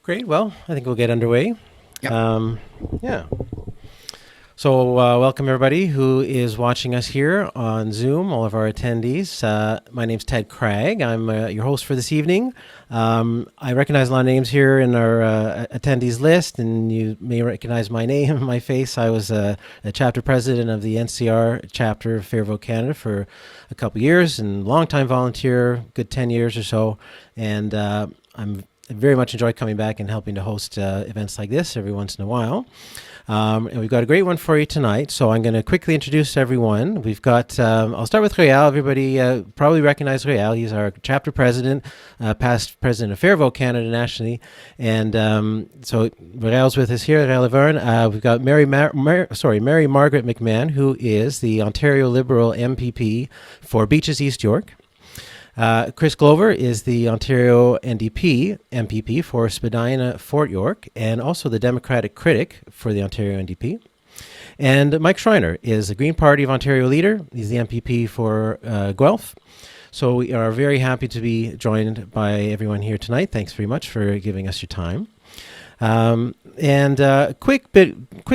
Great. Well, I think we'll get underway. Yep. Yeah. So welcome everybody who is watching us here on Zoom, all of our attendees. My name's Ted Craig. I'm your host for this evening. I recognize a lot of names here in our attendees list, and you may recognize my name, my face. I was a chapter president of the NCR chapter of Fair Vote Canada for a couple years, and longtime volunteer, good 10 years or so. And I very much enjoy coming back and helping to host events like this every once in a while. And we've got a great one for you tonight. So I'm going to quickly introduce everyone. We've got, I'll start with Réal. Everybody probably recognize Réal. He's our chapter president, past president of Fair Vote Canada nationally. And so Réal's with us here at Lavergne. We've got Mary-Margaret McMahon, who is the Ontario Liberal MPP for Beaches East York. Chris Glover is the Ontario NDP MPP for Spadina Fort York, and also the Democratic critic for the Ontario NDP. And Mike Schreiner is the Green Party of Ontario leader. He's the MPP for Guelph. So we are very happy to be joined by everyone here tonight. Thanks very much for giving us your time. Quick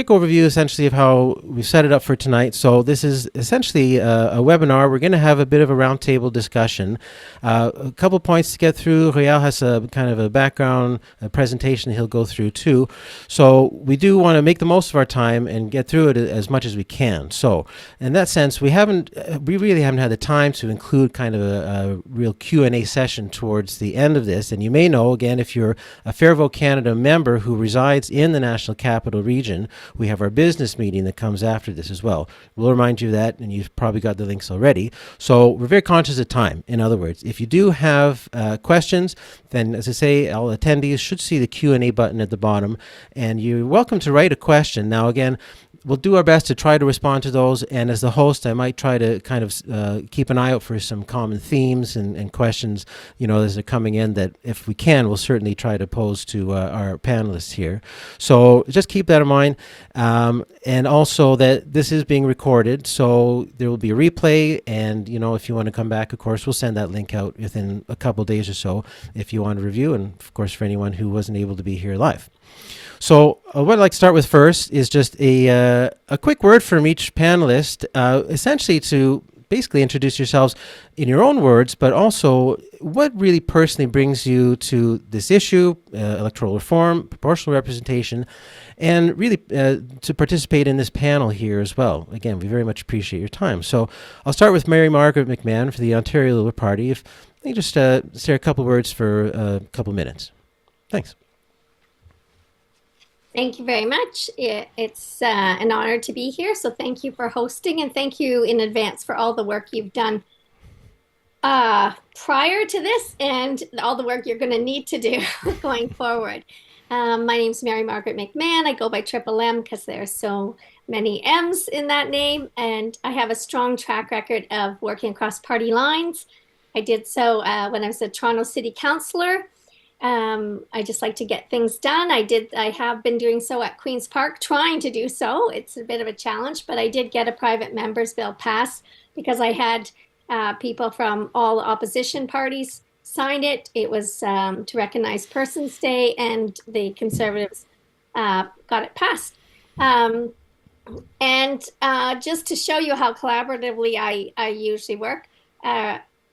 overview essentially of how we've set it up for tonight. So this is essentially a webinar. We're going to have a bit of a roundtable discussion. A couple points to get through. Réal has a kind of a background presentation he'll go through too. So we do want to make the most of our time and get through it as much as we can. So in that sense, we really haven't had the time to include kind of a real Q&A session towards the end of this. And you may know, again, if you're a Fair Vote Canada member who resides in the National Capital Region, we have our business meeting that comes after this as well. We'll remind you of that, and you've probably got the links already. So we're very conscious of time. In other words, if you do have questions, then as I say, all attendees should see the Q&A button at the bottom, and you're welcome to write a question. Now again, we'll do our best to try to respond to those, and as the host, I might try to kind of keep an eye out for some common themes and questions, as they're coming in, that if we can, we'll certainly try to pose to our panelists here. So just keep that in mind, and also that this is being recorded, so there will be a replay, and if you want to come back, of course, we'll send that link out within a couple days or so if you want to review, and of course for anyone who wasn't able to be here live. So what I'd like to start with first is just a quick word from each panelist, essentially to basically introduce yourselves in your own words, but also what really personally brings you to this issue, electoral reform, proportional representation, and really to participate in this panel here as well. Again, we very much appreciate your time. So I'll start with Mary-Margaret McMahon for the Ontario Liberal Party. If you just say a couple words for a couple minutes. Thanks. Thank you very much. It's an honor to be here, so thank you for hosting, and thank you in advance for all the work you've done prior to this and all the work you're going to need to do going forward. My name's Mary-Margaret McMahon. I go by Triple M because there are so many M's in that name, and I have a strong track record of working across party lines. I did so when I was a Toronto City Councillor. I just like to get things done. I have been doing so at Queen's Park, trying to do so. It's a bit of a challenge, but I did get a private member's bill passed because I had people from all opposition parties sign it. It was to recognize Persons Day, and the Conservatives got it passed. And just to show you how collaboratively I usually work,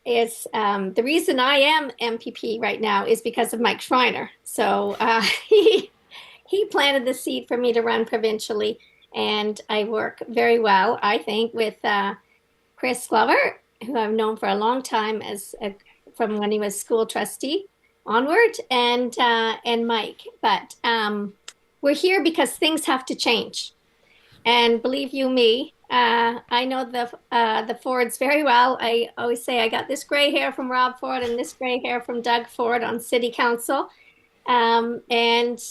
is the reason I am MPP right now is because of Mike Schreiner. So he planted the seed for me to run provincially, and I work very well, I think, with Chris Glover, who I've known for a long time from when he was school trustee onward, and Mike. But we're here because things have to change, and believe you me, I know the Fords very well. I always say I got this gray hair from Rob Ford and this gray hair from Doug Ford on City Council, and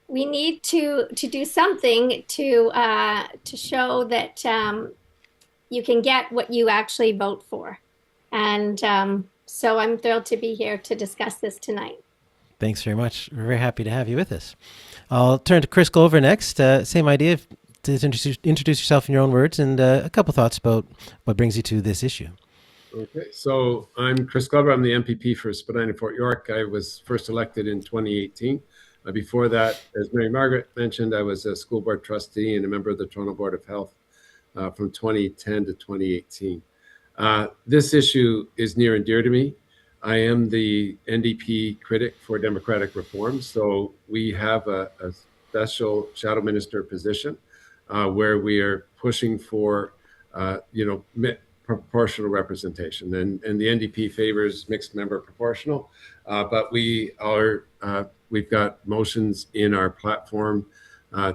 we need to do something to show that you can get what you actually vote for, and so I'm thrilled to be here to discuss this tonight. Thanks very much. We're very happy to have you with us. I'll turn to Chris Glover next. Same idea. To introduce yourself in your own words, and a couple thoughts about what brings you to this issue. Okay, so I'm Chris Glover. I'm the MPP for Spadina Fort York. I was first elected in 2018. Before that, as Mary-Margaret mentioned, I was a school board trustee and a member of the Toronto Board of Health from 2010 to 2018. This issue is near and dear to me. I am the NDP critic for democratic reform, so we have a special shadow minister position where we are pushing for, proportional representation, and the NDP favors mixed member proportional, but we've got motions in our platform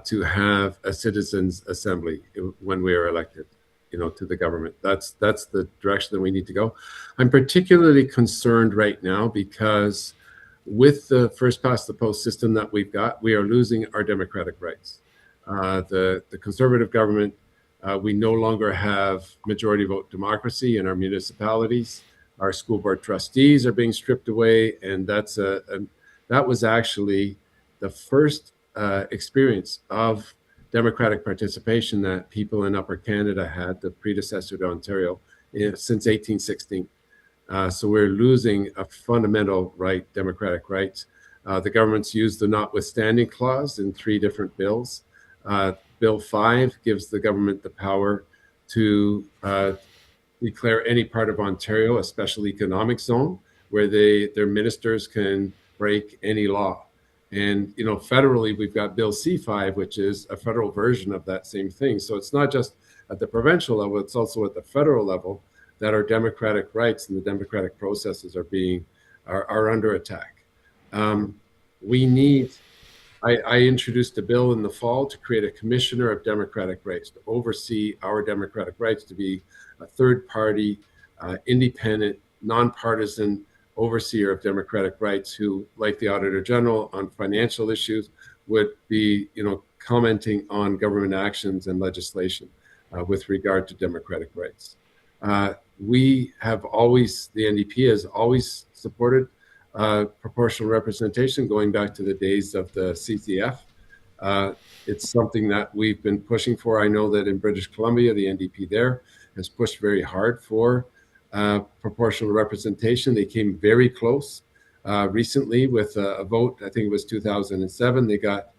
to have a citizens' assembly when we are elected, to the government. That's the direction that we need to go. I'm particularly concerned right now because with the first past the post system that we've got, we are losing our democratic rights. The conservative government, we no longer have majority vote democracy in our municipalities. Our school board trustees are being stripped away, and that was actually the first experience of democratic participation that people in Upper Canada had, the predecessor to Ontario, since 1816. So we're losing a fundamental right, democratic rights. The government's used the notwithstanding clause in 3 different bills. Bill 5 gives the government the power to declare any part of Ontario a special economic zone where their ministers can break any law. And, federally, we've got Bill C5, which is a federal version of that same thing. So it's not just at the provincial level, it's also at the federal level that our democratic rights and the democratic processes are under attack. I introduced a bill in the fall to create a commissioner of democratic rights to oversee our democratic rights, to be a third party, independent, nonpartisan overseer of democratic rights who, like the Auditor General on financial issues, would be, commenting on government actions and legislation with regard to democratic rights. The NDP has always supported proportional representation going back to the days of the CCF. It's something that we've been pushing for. I know that in British Columbia, the NDP there has pushed very hard for proportional representation. They came very close recently with a vote. I think it was 2007. They got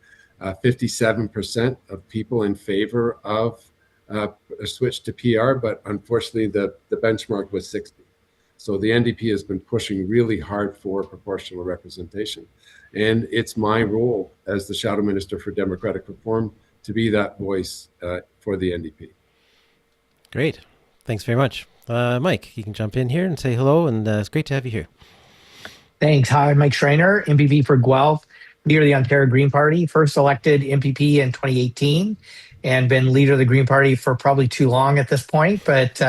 57% of people in favor of a switch to PR, but unfortunately the benchmark was 60. So the NDP has been pushing really hard for proportional representation. And it's my role as the Shadow Minister for Democratic Reform to be that voice for the NDP. Great. Thanks very much. Mike, you can jump in here and say hello, and it's great to have you here. Thanks. Hi, I'm Mike Schreiner, MPP for Guelph, leader of the Ontario Green Party, first elected MPP in 2018, and been leader of the Green Party for probably too long at this point, but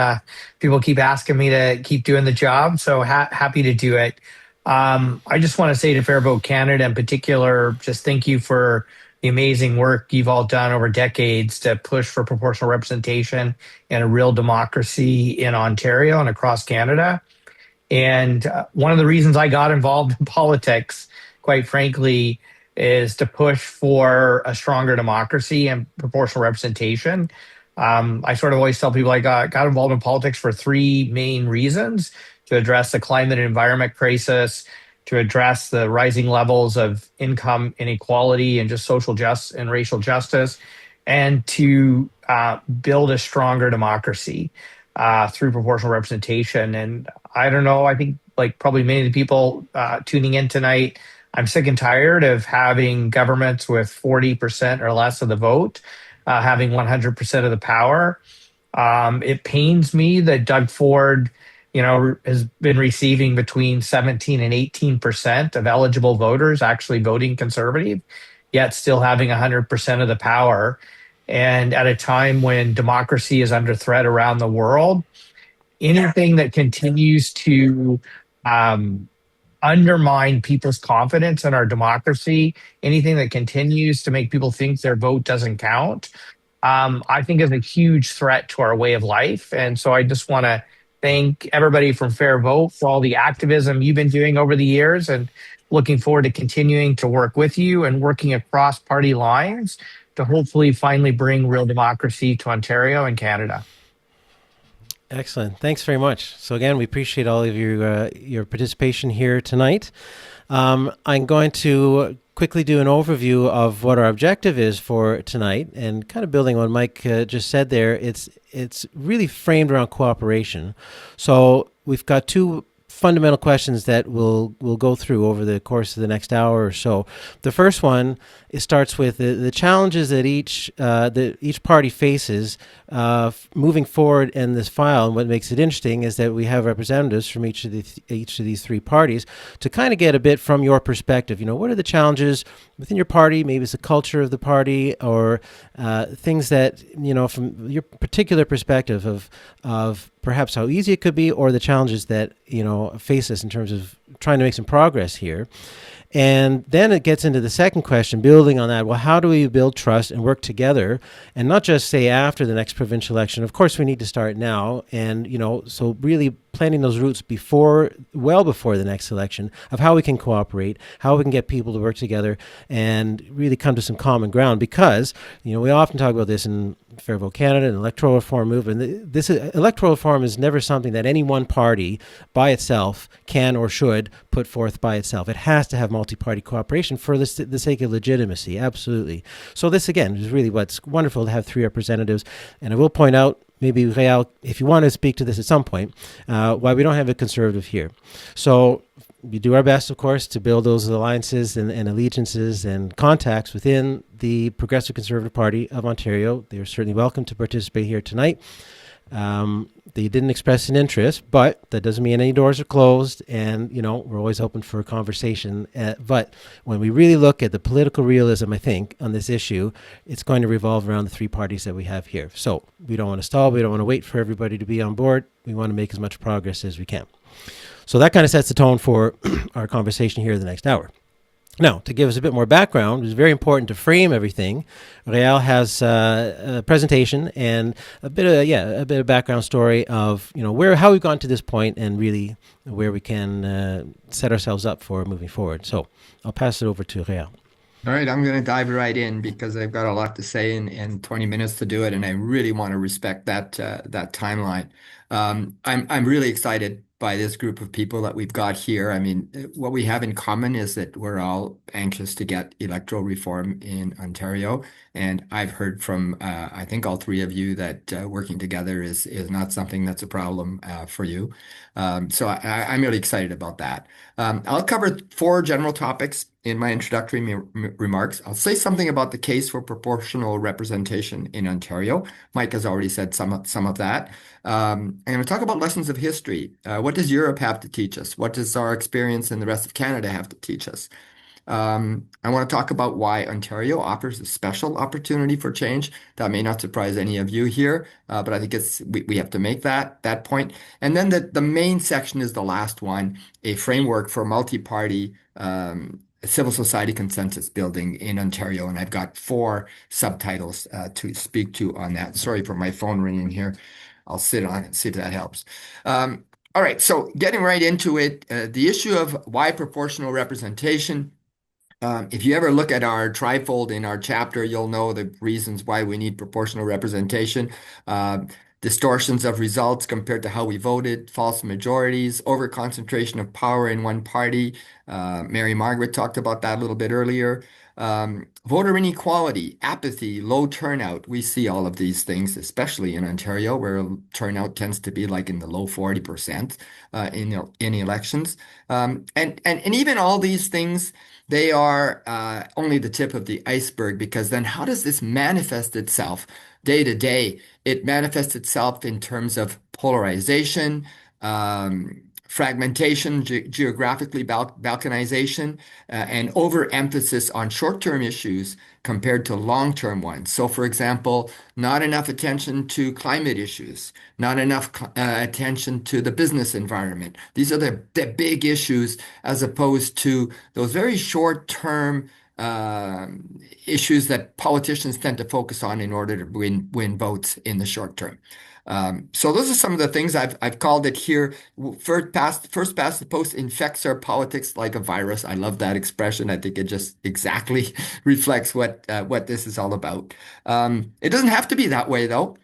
people keep asking me to keep doing the job, so happy to do it. I just want to say to Fair Vote Canada in particular, just thank you for the amazing work you've all done over decades to push for proportional representation and a real democracy in Ontario and across Canada. And one of the reasons I got involved in politics, quite frankly, is to push for a stronger democracy and proportional representation. I sort of always tell people I got involved in politics for 3 main reasons: to address the climate and environment crisis, to address the rising levels of income inequality and just social justice and racial justice, and to build a stronger democracy through proportional representation. And I don't know, I think like probably many of the people tuning in tonight, I'm sick and tired of having governments with 40% or less of the vote, having 100% of the power. It pains me that Doug Ford, has been receiving between 17 and 18% of eligible voters actually voting Conservative, yet still having 100% of the power. And at a time when democracy is under threat around the world, anything that continues to undermine people's confidence in our democracy, anything that continues to make people think their vote doesn't count, I think is a huge threat to our way of life. And so I just want to thank everybody from Fair Vote for all the activism you've been doing over the years, and looking forward to continuing to work with you and working across party lines to hopefully finally bring real democracy to Ontario and Canada. Excellent. Thanks very much. So again, we appreciate all of your participation here tonight. I'm going to quickly do an overview of what our objective is for tonight, and kind of building on what Mike just said there. It's really framed around cooperation. So we've got two fundamental questions that we'll go through over the course of the next hour or so. The first one, it starts with the challenges that each party faces moving forward in this file. And what makes it interesting is that we have representatives from each of these three parties to kind of get a bit from your perspective. You know, what are the challenges within your party? Maybe it's the culture of the party, or things that, you know, from your particular perspective of perhaps how easy it could be, or the challenges that, you know, face us in terms of trying to make some progress here. And then it gets into the second question, building on that. Well, how do we build trust and work together, and not just say after the next provincial election? Of course, we need to start now. And, you know, so really planting those roots well before the next election, of how we can cooperate, how we can get people to work together and really come to some common ground. Because, you know, we often talk about this in Fair Vote Canada and electoral reform movement. This electoral reform is never something that any one party by itself can or should put forth by itself. It has to have multi-party cooperation for the sake of legitimacy. Absolutely. So this, again, is really what's wonderful to have three representatives. And I will point out, maybe Réal, if you want to speak to this at some point, why we don't have a Conservative here. So we do our best, of course, to build those alliances and allegiances and contacts within the Progressive Conservative Party of Ontario. They're certainly welcome to participate here tonight. They didn't express an interest, but that doesn't mean any doors are closed. And, you know, we're always open for a conversation. But when we really look at the political realism, I think, on this issue, it's going to revolve around the three parties that we have here. So we don't want to stall. We don't want to wait for everybody to be on board. We want to make as much progress as we can. So that kind of sets the tone for our conversation here the next hour. Now, to give us a bit more background, it's very important to frame everything. Réal has a presentation and a bit of background story of, you know, how we've gotten to this point and really where we can set ourselves up for moving forward. So I'll pass it over to Réal. All right, I'm going to dive right in because I've got a lot to say in 20 minutes to do it, and I really want to respect that timeline. I'm really excited by this group of people that we've got here. I mean, what we have in common is that we're all anxious to get electoral reform in Ontario, and I've heard from I think all three of you that working together is not something that's a problem for you. So I'm really excited about that. I'll cover four general topics in my introductory remarks. I'll say something about the case for proportional representation in Ontario. Mike has already said some of that. I'm going to talk about lessons of history. What does Europe have to teach us? What does our experience in the rest of Canada have to teach us? I want to talk about why Ontario offers a special opportunity for change. That may not surprise any of you here, but I think we have to make that point. And then the main section is the last one, a framework for multi-party civil society consensus building in Ontario. And I've got four subtitles to speak to on that. Sorry for my phone ringing here. I'll sit on it and see if that helps. All right, so getting right into it, the issue of why proportional representation. If you ever look at our trifold in our chapter, you'll know the reasons why we need proportional representation. Distortions of results compared to how we voted, false majorities, overconcentration of power in one party. Mary-Margaret talked about that a little bit earlier. Voter inequality, apathy, low turnout. We see all of these things, especially in Ontario, where turnout tends to be like in the low 40% in elections. And even all these things, they are only the tip of the iceberg, because then how does this manifest itself day to day? It manifests itself in terms of polarization, fragmentation, geographically balkanization, and overemphasis on short-term issues compared to long-term ones. So, for example, not enough attention to climate issues, not enough attention to the business environment. These are the big issues, as opposed to those very short-term issues that politicians tend to focus on in order to win votes in the short term. So those are some of the things I've called it here. First past the post infects our politics like a virus. I love that expression. I think it just exactly reflects what this is all about. It doesn't have to be that way, though.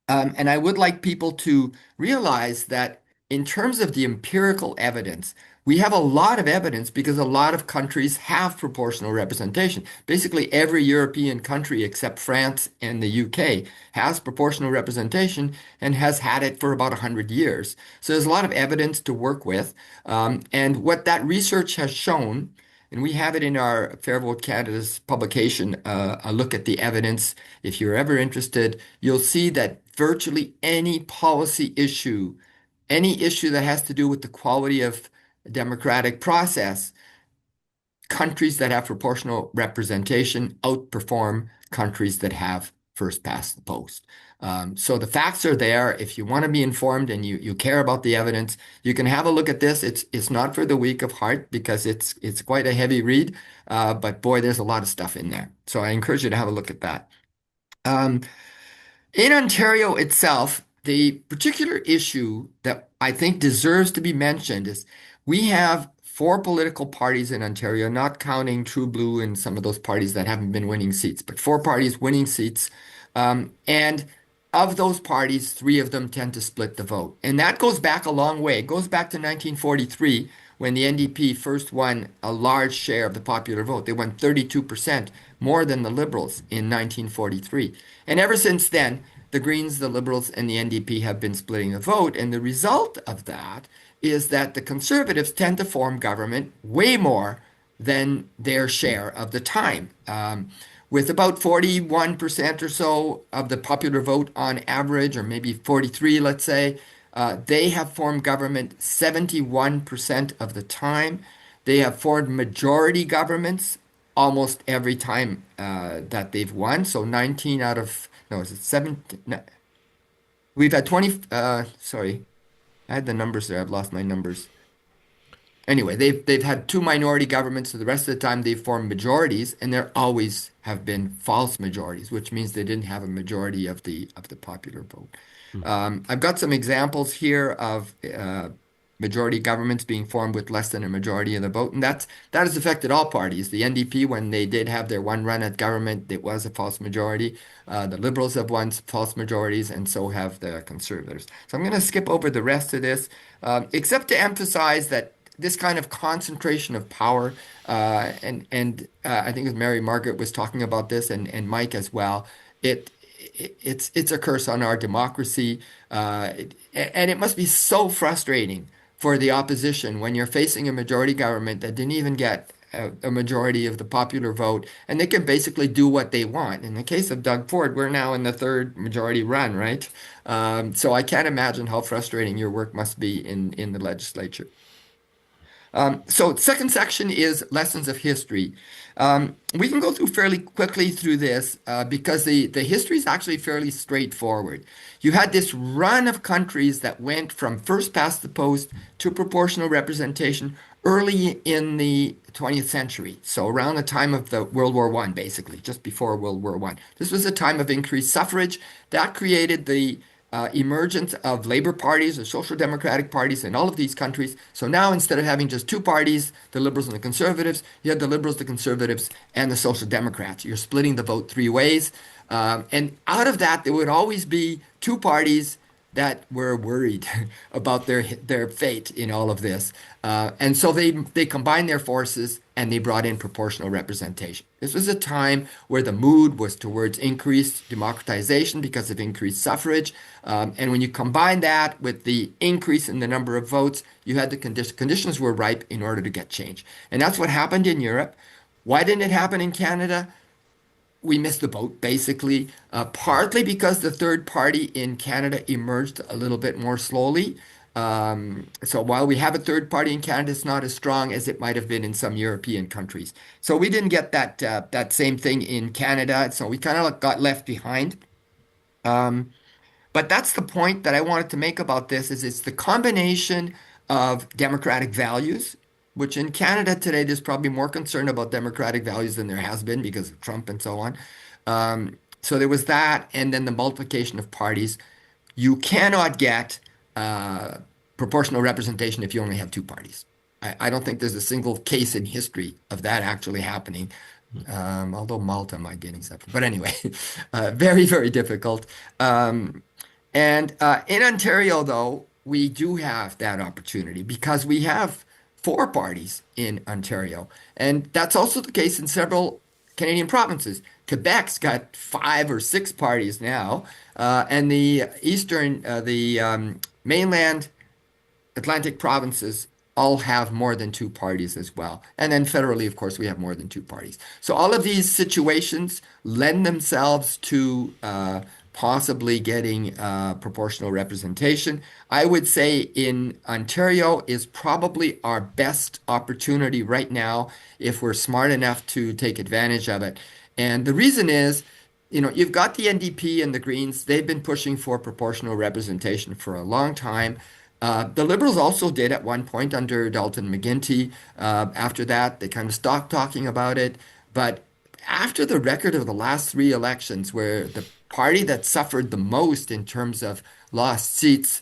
And I would like people to realize that in terms of the empirical evidence, we have a lot of evidence because a lot of countries have proportional representation. Basically, every European country except France and the UK has proportional representation and has had it for about 100 years. So there's a lot of evidence to work with. And what that research has shown, and we have it in our Fair Vote Canada's publication, a look at the evidence. If you're ever interested, you'll see that virtually any policy issue, any issue that has to do with the quality of democratic process, countries that have proportional representation outperform countries that have first past the post. So the facts are there. If you want to be informed and you care about the evidence, you can have a look at this. It's not for the weak of heart because it's quite a heavy read, but boy, there's a lot of stuff in there. So I encourage you to have a look at that. In Ontario itself, the particular issue that I think deserves to be mentioned is we have four political parties in Ontario, not counting True Blue and some of those parties that haven't been winning seats, but four parties winning seats. And of those parties, three of them tend to split the vote. And that goes back a long way. It goes back to 1943 when the NDP first won a large share of the popular vote. They won 32%, more than the Liberals in 1943. And ever since then, the Greens, the Liberals, and the NDP have been splitting the vote. And the result of that is that the Conservatives tend to form government way more than their share of the time. With about 41% or so of the popular vote on average, or maybe 43, let's say, they have formed government 71% of the time. They have formed majority governments almost every time that they've won. So 19 out of, no, is it 17? No, we've had 20, sorry, I had the numbers there. I've lost my numbers. Anyway, they've had two minority governments, so the rest of the time they've formed majorities, and there always have been false majorities, which means they didn't have a majority of the popular vote. I've got some examples here of majority governments being formed with less than a majority of the vote, and that has affected all parties. The NDP, when they did have their one run at government, it was a false majority. The Liberals have won false majorities, and so have the Conservatives. So I'm going to skip over the rest of this, except to emphasize that this kind of concentration of power, and I think Mary-Margaret was talking about this, and Mike as well. It's a curse on our democracy, and it must be so frustrating for the opposition when you're facing a majority government that didn't even get a majority of the popular vote, and they can basically do what they want. In the case of Doug Ford, we're now in the third majority run, right? So I can't imagine how frustrating your work must be in the legislature. So second section is lessons of history. We can go through fairly quickly through this because the history is actually fairly straightforward. You had this run of countries that went from first past the post to proportional representation early in the 20th century. So around the time of the World War I, basically, just before World War I. This was a time of increased suffrage. That created the emergence of labor parties or social democratic parties in all of these countries. So now instead of having just two parties, the Liberals and the Conservatives, you have the Liberals, the Conservatives, and the Social Democrats. You're splitting the vote three ways. And out of that, there would always be two parties that were worried about their fate in all of this. And so they combined their forces and they brought in proportional representation. This was a time where the mood was towards increased democratization because of increased suffrage. And when you combine that with the increase in the number of votes, you had the conditions were ripe in order to get change. And that's what happened in Europe. Why didn't it happen in Canada? We missed the boat, basically, partly because the third party in Canada emerged a little bit more slowly. So while we have a third party in Canada, it's not as strong as it might have been in some European countries. So we didn't get that same thing in Canada. So we kind of got left behind. But that's the point that I wanted to make about this is it's the combination of democratic values, which in Canada today, there's probably more concern about democratic values than there has been because of Trump and so on. So there was that, and then the multiplication of parties. You cannot get proportional representation if you only have two parties. I don't think there's a single case in history of that actually happening, although Malta might be an exception. But anyway, very, very difficult. And in Ontario, though, we do have that opportunity because we have four parties in Ontario. And that's also the case in several Canadian provinces. Quebec's got five or six parties now, and the mainland Atlantic provinces all have more than two parties as well. And then federally, of course, we have more than two parties. So all of these situations lend themselves to possibly getting proportional representation. I would say in Ontario is probably our best opportunity right now if we're smart enough to take advantage of it. And the reason is, you've got the NDP and the Greens. They've been pushing for proportional representation for a long time. The Liberals also did at one point under Dalton McGuinty. After that, they kind of stopped talking about it. But after the record of the last three elections, where the party that suffered the most in terms of lost seats,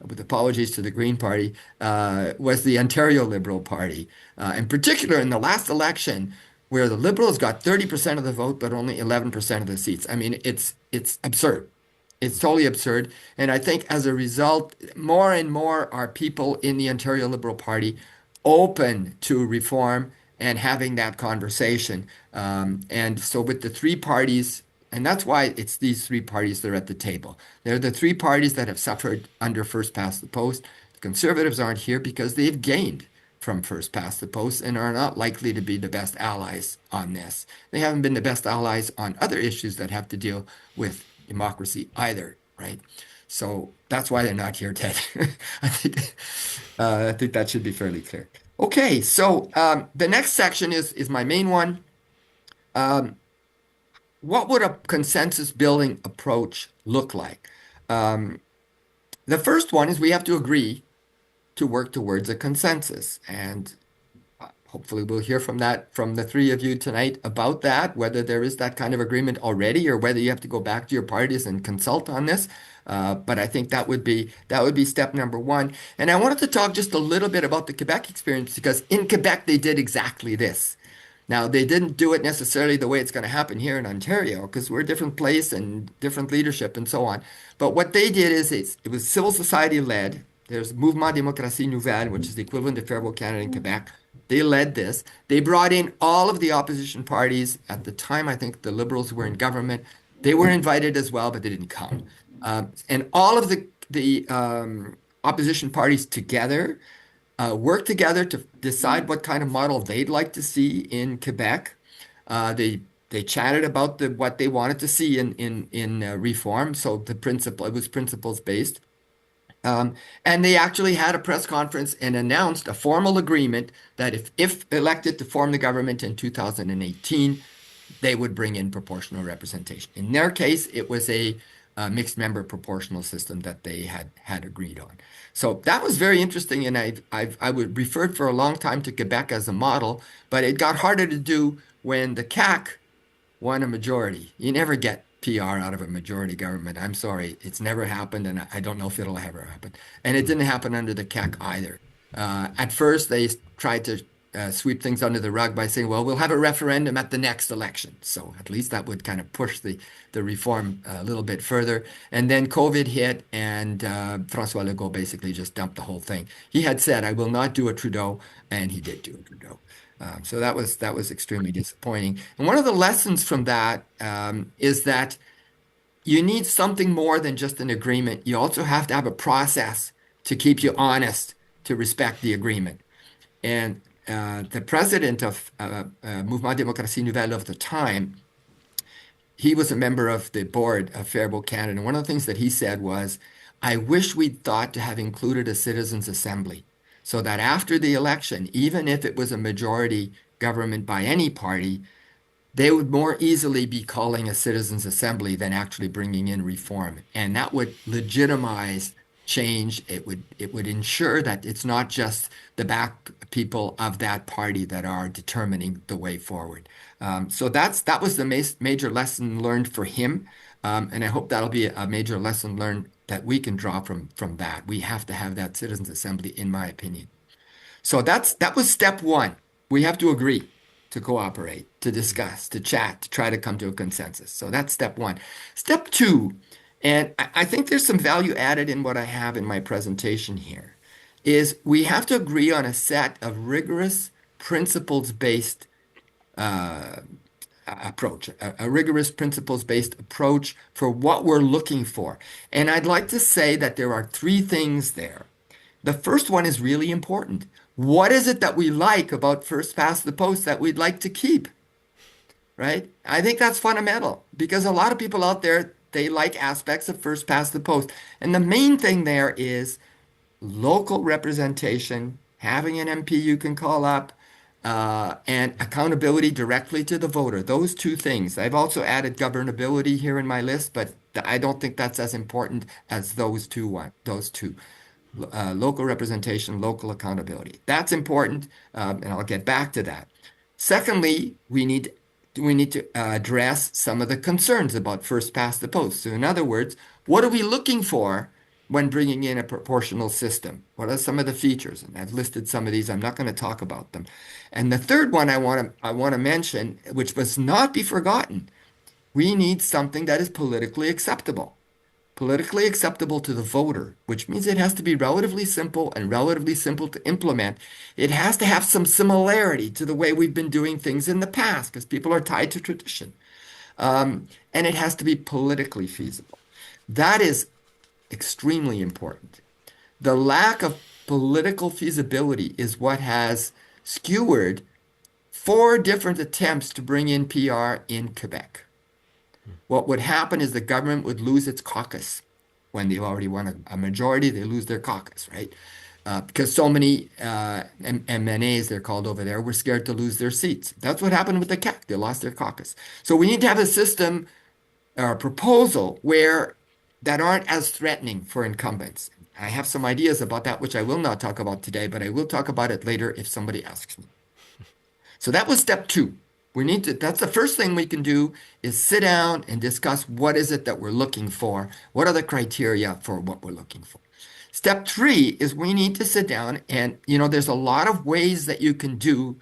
with apologies to the Green Party, was the Ontario Liberal Party. In particular, in the last election, where the Liberals got 30% of the vote, but only 11% of the seats. I mean, it's absurd. It's totally absurd. And I think as a result, more and more are people in the Ontario Liberal Party open to reform and having that conversation. And so with the three parties, and that's why it's these three parties that are at the table. They're the three parties that have suffered under first past the post. The Conservatives aren't here because they've gained from first past the post and are not likely to be the best allies on this. They haven't been the best allies on other issues that have to deal with democracy either, right? So that's why they're not here, Ted. I think that should be fairly clear. Okay, so the next section is my main one. What would a consensus building approach look like? The first one is we have to agree to work towards a consensus. And hopefully we'll hear from the three of you tonight about that, whether there is that kind of agreement already or whether you have to go back to your parties and consult on this. But I think that would be step number one. And I wanted to talk just a little bit about the Quebec experience because in Quebec they did exactly this. Now, they didn't do it necessarily the way it's going to happen here in Ontario because we're a different place and different leadership and so on. But what they did is it was civil society led. There's Mouvement Démocratie Nouvelle, which is the equivalent of Fair Vote Canada in Quebec. They led this. They brought in all of the opposition parties. At the time, I think the Liberals were in government. They were invited as well, but they didn't come. And all of the opposition parties together work together to decide what kind of model they'd like to see in Quebec. They chatted about what they wanted to see in reform. So it was principles based. And they actually had a press conference and announced a formal agreement that if elected to form the government in 2018, they would bring in proportional representation. In their case, it was a mixed member proportional system that they had agreed on. So that was very interesting, and I would referred for a long time to Quebec as a model, but it got harder to do when the CAQ won a majority. You never get PR out of a majority government. I'm sorry, it's never happened, and I don't know if it'll ever happen. And it didn't happen under the CAQ either. At first, they tried to sweep things under the rug by saying, well, we'll have a referendum at the next election. So at least that would kind of push the reform a little bit further. And then COVID hit and François Legault basically just dumped the whole thing. He had said, I will not do a Trudeau, and he did do a Trudeau. So that was extremely disappointing. And one of the lessons from that is that you need something more than just an agreement. You also have to have a process to keep you honest, to respect the agreement. And the president of Mouvement Démocratie Nouvelle of the time, he was a member of the board of Fair Vote Canada. And one of the things that he said was, I wish we'd thought to have included a citizens' assembly so that after the election, even if it was a majority government by any party, they would more easily be calling a citizens' assembly than actually bringing in reform. And that would legitimize change. It would ensure that it's not just the back people of that party that are determining the way forward. So that was the major lesson learned for him. And I hope that'll be a major lesson learned that we can draw from that. We have to have that citizens' assembly, in my opinion. So that was step one. We have to agree to cooperate, to discuss, to chat, to try to come to a consensus. So that's step one. Step two And I think there's some value added in what I have in my presentation here, is we have to agree on a set of rigorous principles-based approach, a rigorous principles-based approach for what we're looking for. And I'd like to say that there are three things there. The first one is really important. What is it that we like about first past the post that we'd like to keep? Right? I think that's fundamental because a lot of people out there, they like aspects of first past the post. And the main thing there is local representation, having an MP you can call up, and accountability directly to the voter. Those two things. I've also added governability here in my list, but I don't think that's as important as those two. Local representation, local accountability. That's important, and I'll get back to that. Secondly, we need to address some of the concerns about first past the post. So in other words, what are we looking for when bringing in a proportional system? What are some of the features? And I've listed some of these. I'm not going to talk about them. And the third one I want to mention, which must not be forgotten, we need something that is politically acceptable. Politically acceptable to the voter, which means it has to be relatively simple and relatively simple to implement. It has to have some similarity to the way we've been doing things in the past, because people are tied to tradition. And it has to be politically feasible. That is extremely important. The lack of political feasibility is what has skewered 4 different attempts to bring in PR in Quebec. What would happen is the government would lose its caucus. When they've already won a majority, they lose their caucus, right? Because so many MNAs, they're called over there, were scared to lose their seats. That's what happened with the CAQ. They lost their caucus. So we need to have a system or a proposal that aren't as threatening for incumbents. I have some ideas about that, which I will not talk about today, but I will talk about it later if somebody asks me. So that was step 2. That's the first thing we can do is sit down and discuss what is it that we're looking for? What are the criteria for what we're looking for? Step 3 is we need to sit down and, there's a lot of ways that you can do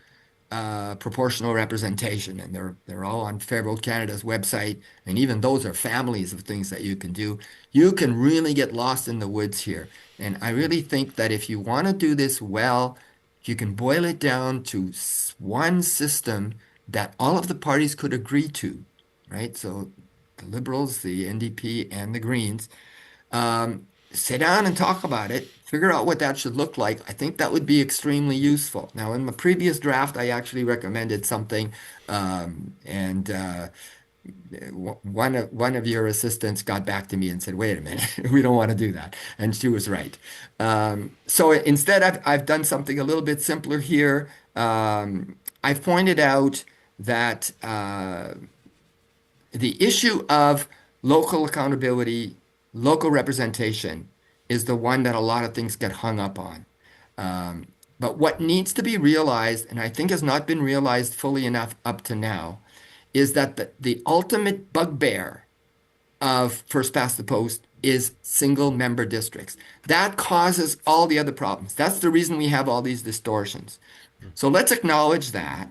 proportional representation, and they're all on Fair Vote Canada's website, and even those are families of things that you can do. You can really get lost in the woods here, and I really think that if you want to do this well, you can boil it down to one system that all of the parties could agree to, right? So the Liberals, the NDP, and the Greens, sit down and talk about it, figure out what that should look like. I think that would be extremely useful. Now, in the previous draft, I actually recommended something, and one of your assistants got back to me and said, wait a minute, we don't want to do that. And she was right. So instead, I've done something a little bit simpler here. I've pointed out that the issue of local accountability, local representation is the one that a lot of things get hung up on. But what needs to be realized, and I think has not been realized fully enough up to now, is that the ultimate bugbear of first past the post is single member districts. That causes all the other problems. That's the reason we have all these distortions. So let's acknowledge that.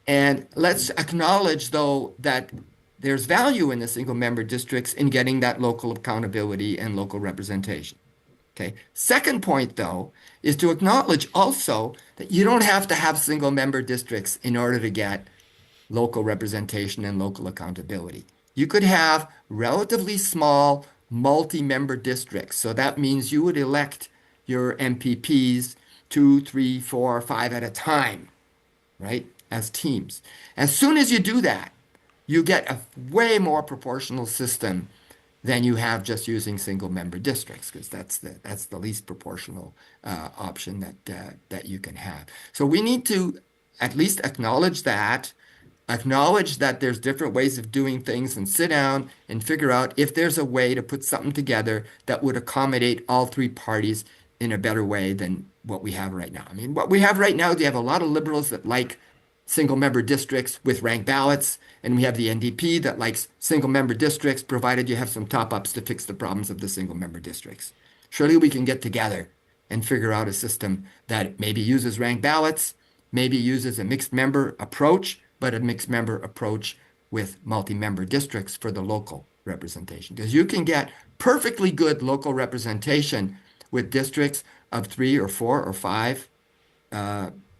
And let's acknowledge, though, that there's value in the single member districts in getting that local accountability and local representation. Okay. Second point, though, is to acknowledge also that you don't have to have single member districts in order to get local representation and local accountability. You could have relatively small multi-member districts. So that means you would elect your MPPs 2, 3, 4, 5 at a time, right? As teams. As soon as you do that, you get a way more proportional system than you have just using single member districts, because that's the least proportional option that you can have. So we need to at least acknowledge that there's different ways of doing things, and sit down and figure out if there's a way to put something together that would accommodate all 3 parties in a better way than what we have right now. I mean, what we have right now, we have a lot of Liberals that like single member districts with ranked ballots, and we have the NDP that likes single member districts, provided you have some top-ups to fix the problems of the single member districts. Surely we can get together and figure out a system that maybe uses ranked ballots, maybe uses a mixed member approach, but a mixed member approach with multi-member districts for the local representation, because you can get perfectly good local representation with districts of 3 or 4 or 5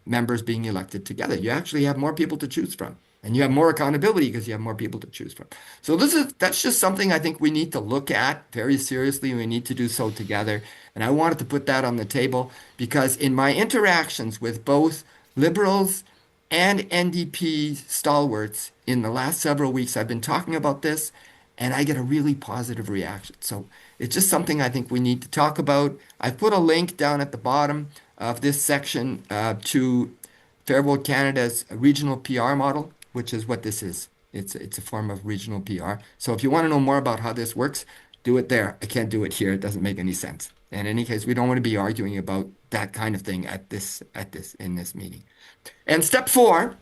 members being elected together. You actually have more people to choose from, and you have more accountability because you have more people to choose from. So that's just something I think we need to look at very seriously. We need to do so together. And I wanted to put that on the table because in my interactions with both Liberals and NDP stalwarts in the last several weeks, I've been talking about this, and I get a really positive reaction. So it's just something I think we need to talk about. I've put a link down at the bottom of this section to Fair Vote Canada's regional PR model, which is what this is. It's a form of regional PR. So if you want to know more about how this works, do it there. I can't do it here. It doesn't make any sense. In any case, we don't want to be arguing about that kind of thing in this meeting. And step 4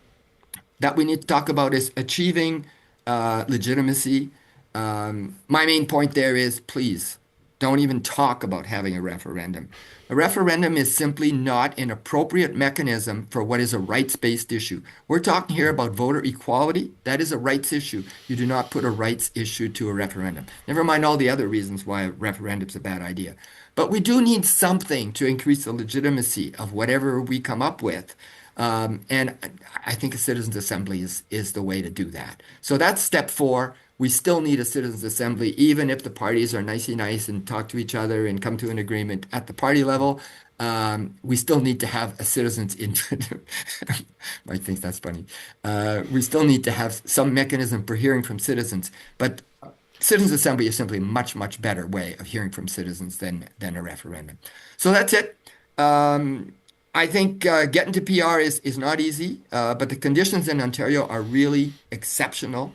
that we need to talk about is achieving legitimacy. My main point there is, please don't even talk about having a referendum. A referendum is simply not an appropriate mechanism for what is a rights-based issue. We're talking here about voter equality. That is a rights issue. You do not put a rights issue to a referendum. Never mind all the other reasons why a referendum is a bad idea. But we do need something to increase the legitimacy of whatever we come up with. And I think a citizens' assembly is the way to do that. So that's step 4. We still need a citizens' assembly, even if the parties are nicey nice and talk to each other and come to an agreement at the party level. We still need to have a citizens' Mike thinks that's funny. We still need to have some mechanism for hearing from citizens, but citizens' assembly is simply a much, much better way of hearing from citizens than a referendum. So that's it. I think getting to PR is not easy, but the conditions in Ontario are really exceptional.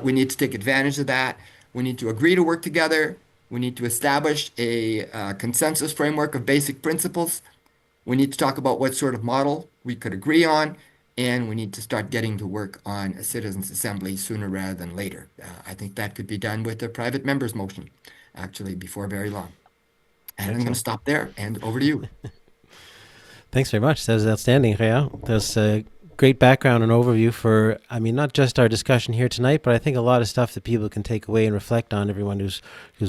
We need to take advantage of that. We need to agree to work together. We need to establish a consensus framework of basic principles. We need to talk about what sort of model we could agree on, and we need to start getting to work on a citizens' assembly sooner rather than later. I think that could be done with a private members motion, actually, before very long. And I'm going to stop there, and over to you. Thanks very much. That was outstanding, Réal. That's a great background and overview for, not just our discussion here tonight, but I think a lot of stuff that people can take away and reflect on, everyone who's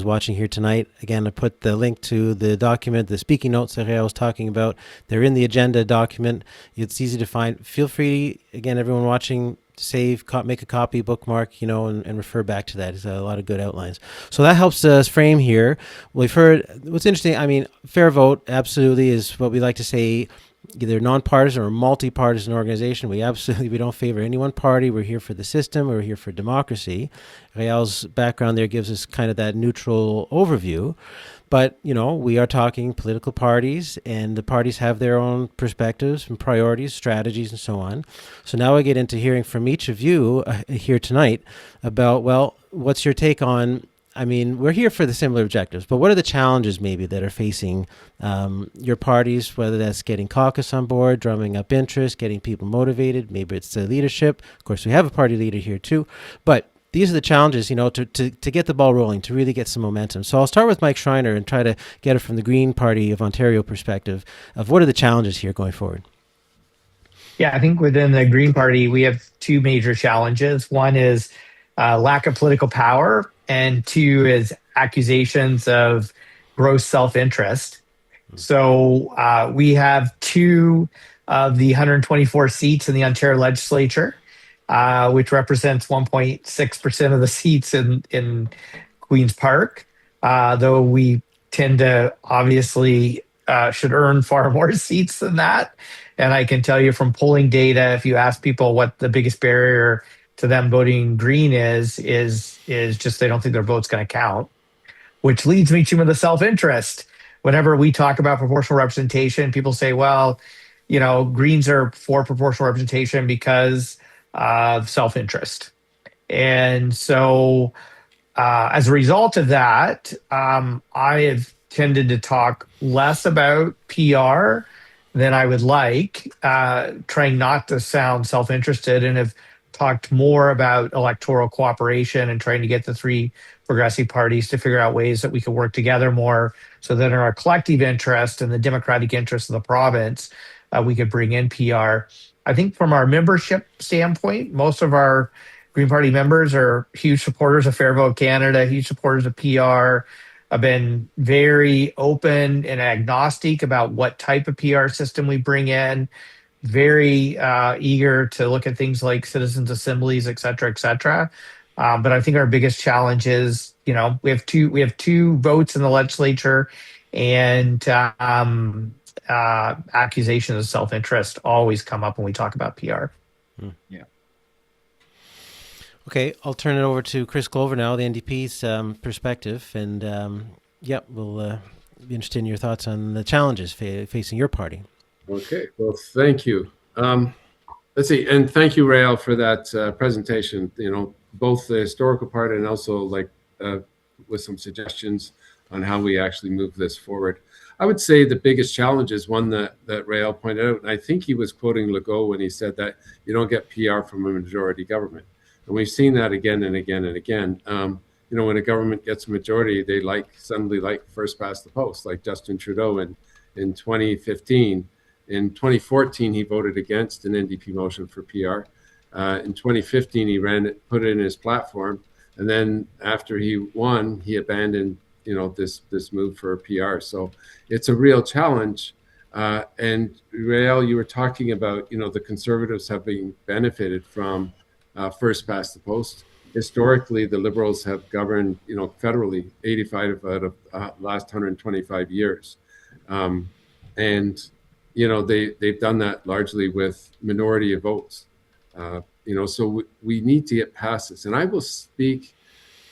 watching here tonight. Again, I put the link to the document, the speaking notes that Réal was talking about. They're in the agenda document. It's easy to find. Feel free, again, everyone watching, save, make a copy, bookmark, and refer back to that. There's a lot of good outlines. So that helps us frame here. We've heard, what's interesting, fair vote absolutely is what we like to say, either nonpartisan or multi-partisan organization. We don't favor any one party. We're here for the system. We're here for democracy. Réal's background there gives us kind of that neutral overview. But, we are talking political parties, and the parties have their own perspectives and priorities, strategies, and so on. So now I get into hearing from each of you here tonight about, well, what's your take on, we're here for the similar objectives, but what are the challenges maybe that are facing your parties, whether that's getting caucus on board, drumming up interest, getting people motivated, maybe it's the leadership. Of course, we have a party leader here too, but these are the challenges, to get the ball rolling, to really get some momentum. So I'll start with Mike Schreiner and try to get it from the Green Party of Ontario perspective of what are the challenges here going forward. Yeah, I think within the Green Party, we have 2 major challenges. One is lack of political power, and 2 is accusations of gross self-interest. So we have 2 of the 124 seats in the Ontario legislature, which represents 1.6% of the seats in Queen's Park, though we tend to obviously should earn far more seats than that. And I can tell you from polling data, if you ask people what the biggest barrier to them voting Green is just they don't think their vote's going to count, which leads me to the self-interest. Whenever we talk about proportional representation, people say, well, Greens are for proportional representation because of self-interest. And so as a result of that, I have tended to talk less about PR than I would like, trying not to sound self-interested, and have talked more about electoral cooperation and trying to get the 3 progressive parties to figure out ways that we can work together more so that in our collective interest and the democratic interest of the province, we could bring in PR. I think from our membership standpoint, most of our Green Party members are huge supporters of Fair Vote Canada, huge supporters of PR, have been very open and agnostic about what type of PR system we bring in, very eager to look at things like citizens' assemblies, et cetera, et cetera. But I think our biggest challenge is, we have two votes in the legislature, and accusations of self-interest always come up when we talk about PR. Yeah. Okay, I'll turn it over to Chris Glover now, the NDP's perspective, and we'll be interested in your thoughts on the challenges facing your party. Okay, well, thank you. Let's see, and thank you, Réal, for that presentation. Both the historical part and also with some suggestions on how we actually move this forward. I would say the biggest challenge is one that Réal pointed out, and I think he was quoting Legault when he said that you don't get PR from a majority government. And we've seen that again and again and again. When a government gets a majority, they suddenly like first past the post, like Justin Trudeau in 2015. In 2014, he voted against an NDP motion for PR. In 2015, he put it in his platform, and then after he won, he abandoned this move for PR. So it's a real challenge. And Réal, you were talking about the Conservatives have been benefited from first past the post. Historically, the Liberals have governed federally 85 out of last 125 years, and they've done that largely with minority of votes. So we need to get past this. And I will speak.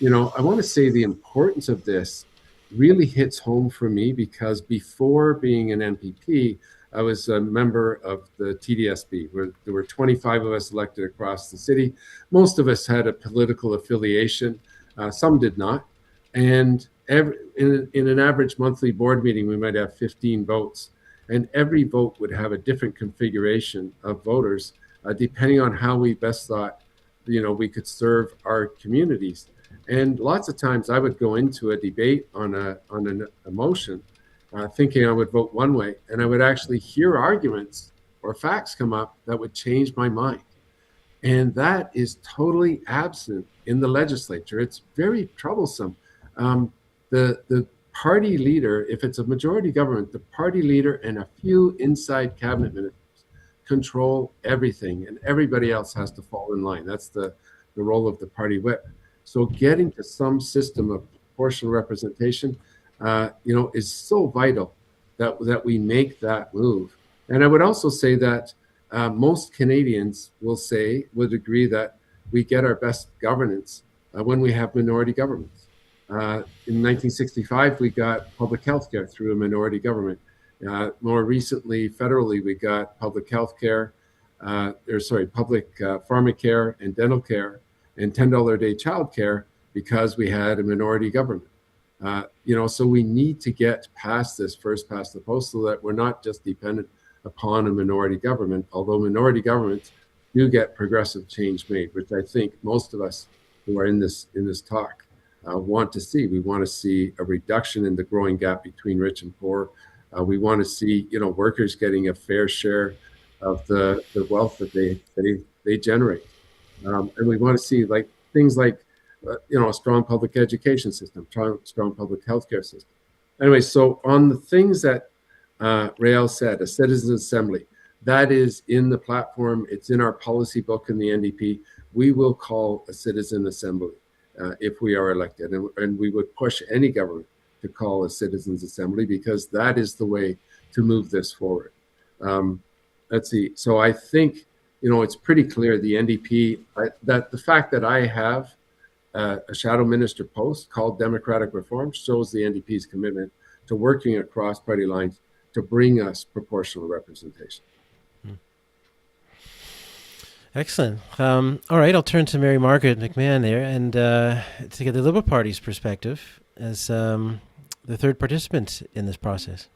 I want to say the importance of this really hits home for me because before being an MPP, I was a member of the TDSB, where there were 25 of us elected across the city. Most of us had a political affiliation. Some did not. And in an average monthly board meeting, we might have 15 votes. And every vote would have a different configuration of voters, depending on how we best thought, we could serve our communities. And lots of times I would go into a debate on a motion, thinking I would vote one way, and I would actually hear arguments or facts come up that would change my mind. And that is totally absent in the legislature. It's very troublesome. The party leader, if it's a majority government, the party leader and a few inside cabinet ministers control everything, and everybody else has to fall in line. That's the role of the party whip. So getting to some system of proportional representation, is so vital that we make that move. And I would also say that most Canadians would agree that we get our best governance when we have minority governments. In 1965, we got public health care through a minority government. More recently, federally, we got public health care, public pharmacare and dental care and $10 a day childcare because we had a minority government. So we need to get past this first past the post so that we're not just dependent upon a minority government, although minority governments do get progressive change made, which I think most of us who are in this talk want to see. We want to see a reduction in the growing gap between rich and poor. We want to see, workers getting a fair share of the wealth that they generate. And we want to see things like a strong public education system, strong public healthcare system. Anyway, so on the things that Réal said, a citizens' assembly, that is in the platform. It's in our policy book in the NDP. We will call a citizen assembly if we are elected, and we would push any government to call a citizens' assembly because that is the way to move this forward. Let's see. So I think it's pretty clear the NDP that the fact that I have a shadow minister post called Democratic Reform shows the NDP's commitment to working across party lines to bring us proportional representation. Excellent. All right, I'll turn to Mary-Margaret McMahon there and to get the Liberal Party's perspective as the third participant in this process.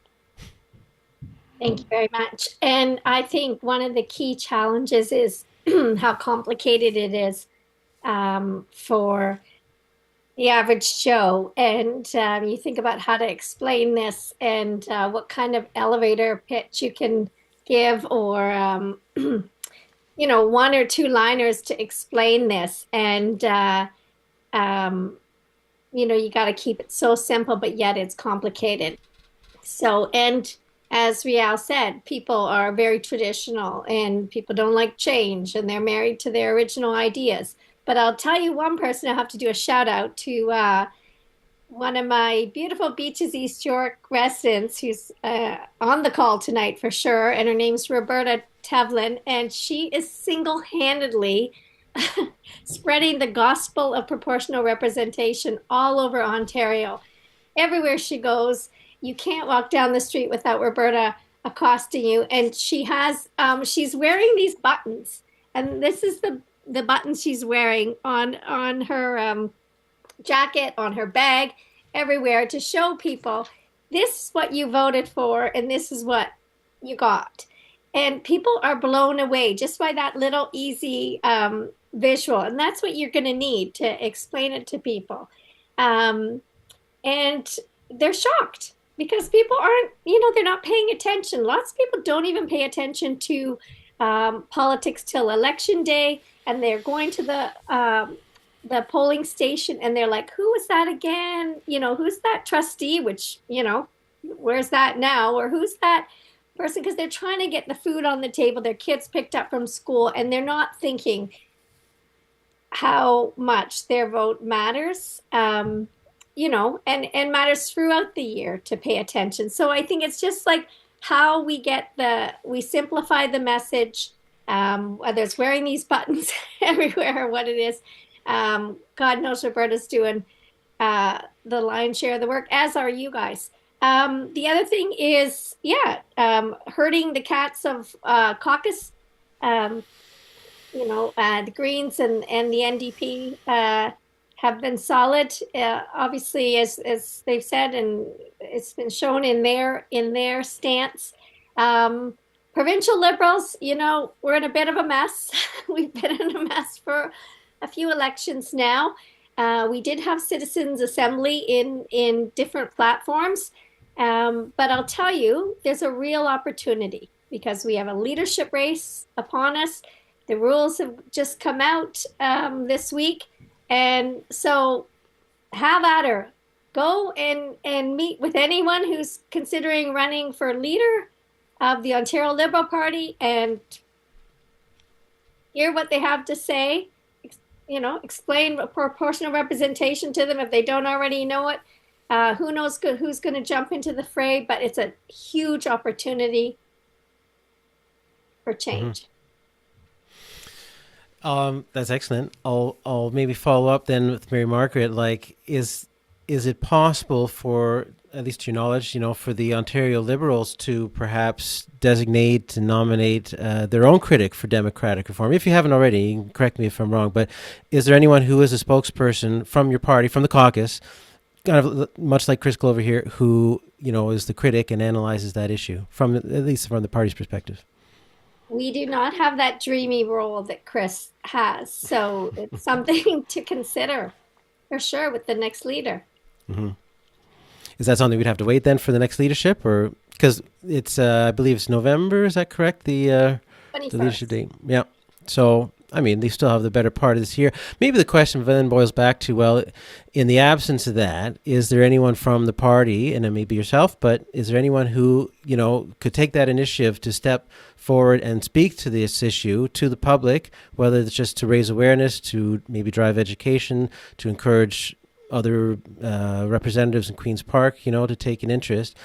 Thank you very much. And I think one of the key challenges is how complicated it is for the average Joe. And you think about how to explain this and what kind of elevator pitch you can give or one or two liners to explain this. And, you got to keep it so simple, but yet it's complicated. So, and as Réal said, people are very traditional and people don't like change and they're married to their original ideas. But I'll tell you one person I have to do a shout out to, one of my beautiful Beaches East York residents who's on the call tonight for sure, and her name's Roberta Tevlin, and she is single-handedly spreading the gospel of proportional representation all over Ontario. Everywhere she goes, you can't walk down the street without Roberta accosting you, and she's wearing these buttons, and this is the buttons she's wearing on her jacket, on her bag, everywhere, to show people this is what you voted for and this is what you got. And people are blown away just by that little easy visual. And that's what you're going to need to explain it to people. And they're shocked because people aren't, they're not paying attention. Lots of people don't even pay attention to politics till election day, and they're going to the polling station and they're like, who is that again? Who's that trustee? Which, where's that now? Or who's that person? Because they're trying to get the food on the table, their kids picked up from school, and they're not thinking how much their vote matters, and matters throughout the year to pay attention. So I think it's just like how we simplify the message, whether it's wearing these buttons everywhere or what it is. God knows Roberta's doing the lion's share of the work, as are you guys. The other thing is, herding the cats of caucus. The Greens and the NDP have been solid, obviously, as they've said, and it's been shown in their stance. Provincial Liberals, we're in a bit of a mess. We've been in a mess for a few elections now. We did have citizens' assembly in different platforms, but I'll tell you, there's a real opportunity because we have a leadership race upon us. The rules have just come out this week, and so have at her. Go and meet with anyone who's considering running for leader of the Ontario Liberal Party and hear what they have to say. Explain proportional representation to them if they don't already know it. Who knows who's going to jump into the fray, but it's a huge opportunity for change. That's excellent. I'll maybe follow up then with Mary-Margaret. Like, is it possible for, at least to your knowledge, for the Ontario Liberals to perhaps designate and nominate their own critic for democratic reform? If you haven't already, you can correct me if I'm wrong, but is there anyone who is a spokesperson from your party, from the caucus, kind of much like Chris Glover here, who, is the critic and analyzes that issue, at least from the party's perspective? We do not have that dreamy role that Chris has, so it's something to consider for sure with the next leader. Mm-hmm. Is that something we'd have to wait then for the next leadership, or because it's I believe it's November? Is that correct? The leadership date. Yeah. So they still have the better part of this year. Maybe the question then boils back to, well, in the absence of that, is there anyone from the party, and it may be yourself, but is there anyone who could take that initiative to step forward and speak to this issue to the public, whether it's just to raise awareness, to maybe drive education, to encourage other representatives in Queen's Park, to take an interest?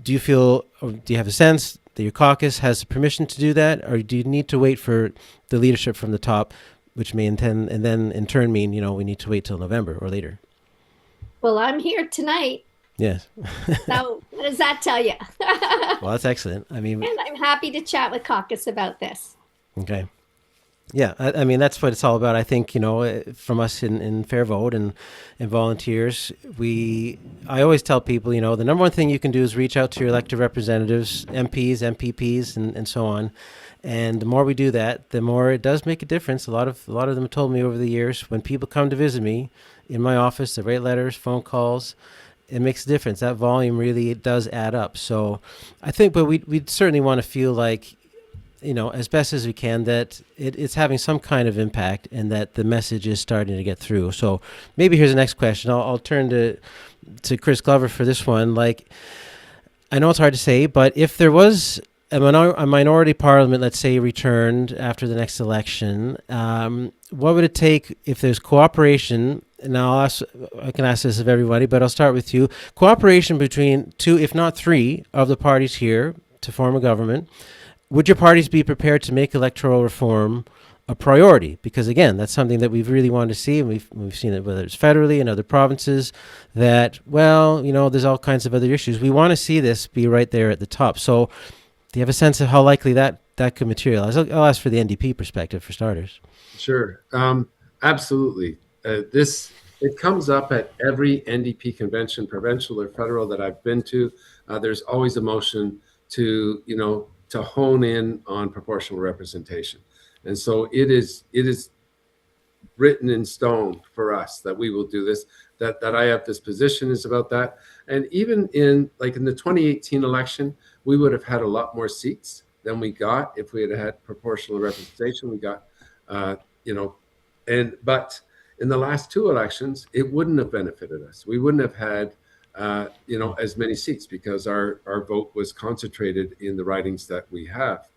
Do you feel, or do you have a sense that your caucus has the permission to do that, or do you need to wait for the leadership from the top, which may intend, and then in turn mean, we need to wait till November or later? Well, I'm here tonight. Yes. So what does that tell you? Well, that's excellent. And I'm happy to chat with caucus about this. Okay. Yeah, that's what it's all about. I think, from us in Fair Vote and volunteers, I always tell people, the number one thing you can do is reach out to your elected representatives, MPs, MPPs, and so on. And the more we do that, the more it does make a difference. A lot of them have told me over the years, when people come to visit me in my office, they write letters, phone calls, it makes a difference. That volume really does add up. So I think, but we'd certainly want to feel like as best as we can, that it's having some kind of impact and that the message is starting to get through. So maybe here's the next question. I'll turn to Chris Glover for this one. Like, I know it's hard to say, but if there was a minority parliament, let's say, returned after the next election, what would it take if there's cooperation? And I can ask this of everybody, but I'll start with you. Cooperation between two, if not three, of the parties here to form a government. Would your parties be prepared to make electoral reform a priority? Because again, that's something that we've really wanted to see, and we've seen it whether it's federally in other provinces. That there's all kinds of other issues. We want to see this be right there at the top. So, do you have a sense of how likely that could materialize? I'll ask for the NDP perspective for starters. Sure, absolutely. It comes up at every NDP convention, provincial or federal, that I've been to. There's always a motion to hone in on proportional representation. And so it is written in stone for us that we will do this, that I have this position is about that. And even in the 2018 election, we would have had a lot more seats than we got if we had proportional representation. We got, but in the last two elections, it wouldn't have benefited us. We wouldn't have had as many seats because our vote was concentrated in the ridings that we have.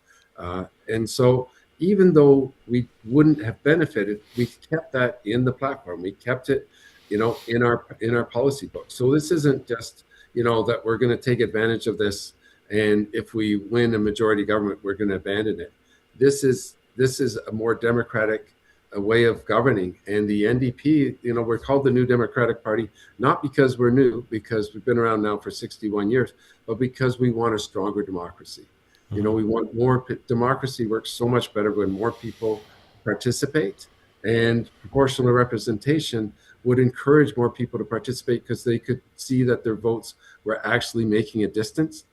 And so even though we wouldn't have benefited, we kept that in the platform. We kept it, in our policy book. So this isn't just, that we're going to take advantage of this, and if we win a majority government, we're going to abandon it. This is a more democratic way of governing. And the NDP, we're called the New Democratic Party, not because we're new, because we've been around now for 61 years, but because we want a stronger democracy. We want more democracy. Works so much better when more people participate, and proportional representation would encourage more people to participate because they could see that their votes were actually making a difference,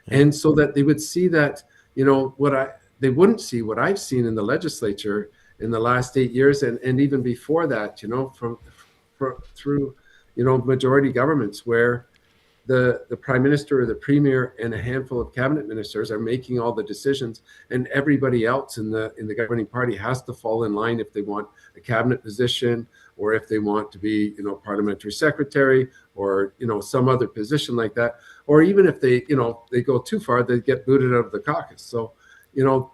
and so that they would see that they wouldn't see what I've seen in the legislature in the last 8 years, and even before that, through majority governments where the prime minister or the premier and a handful of cabinet ministers are making all the decisions, and everybody else in the governing party has to fall in line if they want a cabinet position, or if they want to be parliamentary secretary, or some other position like that, or even if they go too far, they get booted out of the caucus. So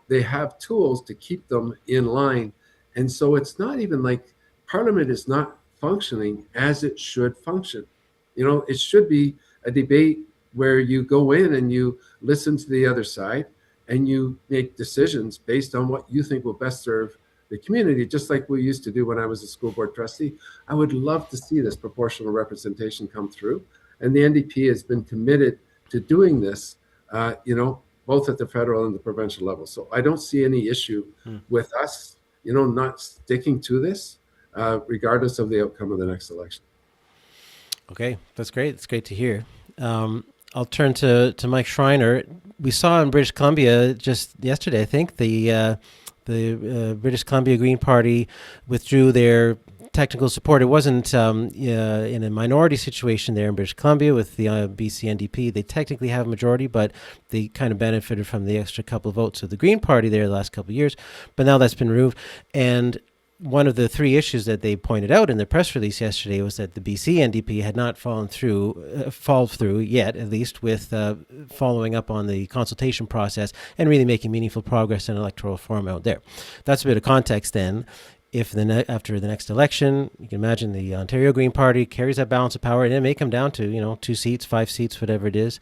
they have tools to keep them in line. And so it's not even like Parliament is not functioning as it should function. It should be a debate where you go in and you listen to the other side and you make decisions based on what you think will best serve the community, just like we used to do when I was a school board trustee. I would love to see this proportional representation come through. And the NDP has been committed to doing this, both at the federal and the provincial level. So I don't see any issue with us, not sticking to this, regardless of the outcome of the next election. Okay, that's great. It's great to hear. I'll turn to Mike Schreiner. We saw in British Columbia just yesterday, I think, the British Columbia Green Party withdrew their technical support. It wasn't in a minority situation there in British Columbia with the BC NDP. They technically have a majority, but they kind of benefited from the extra couple of votes of the Green Party there the last couple of years. But now that's been removed. And one of the three issues that they pointed out in their press release yesterday was that the BC NDP had not fall through yet, at least, with following up on the consultation process and really making meaningful progress in electoral reform out there. That's a bit of context then. If after the next election, you can imagine the Ontario Green Party carries that balance of power, and it may come down to 2 seats, 5 seats, whatever it is.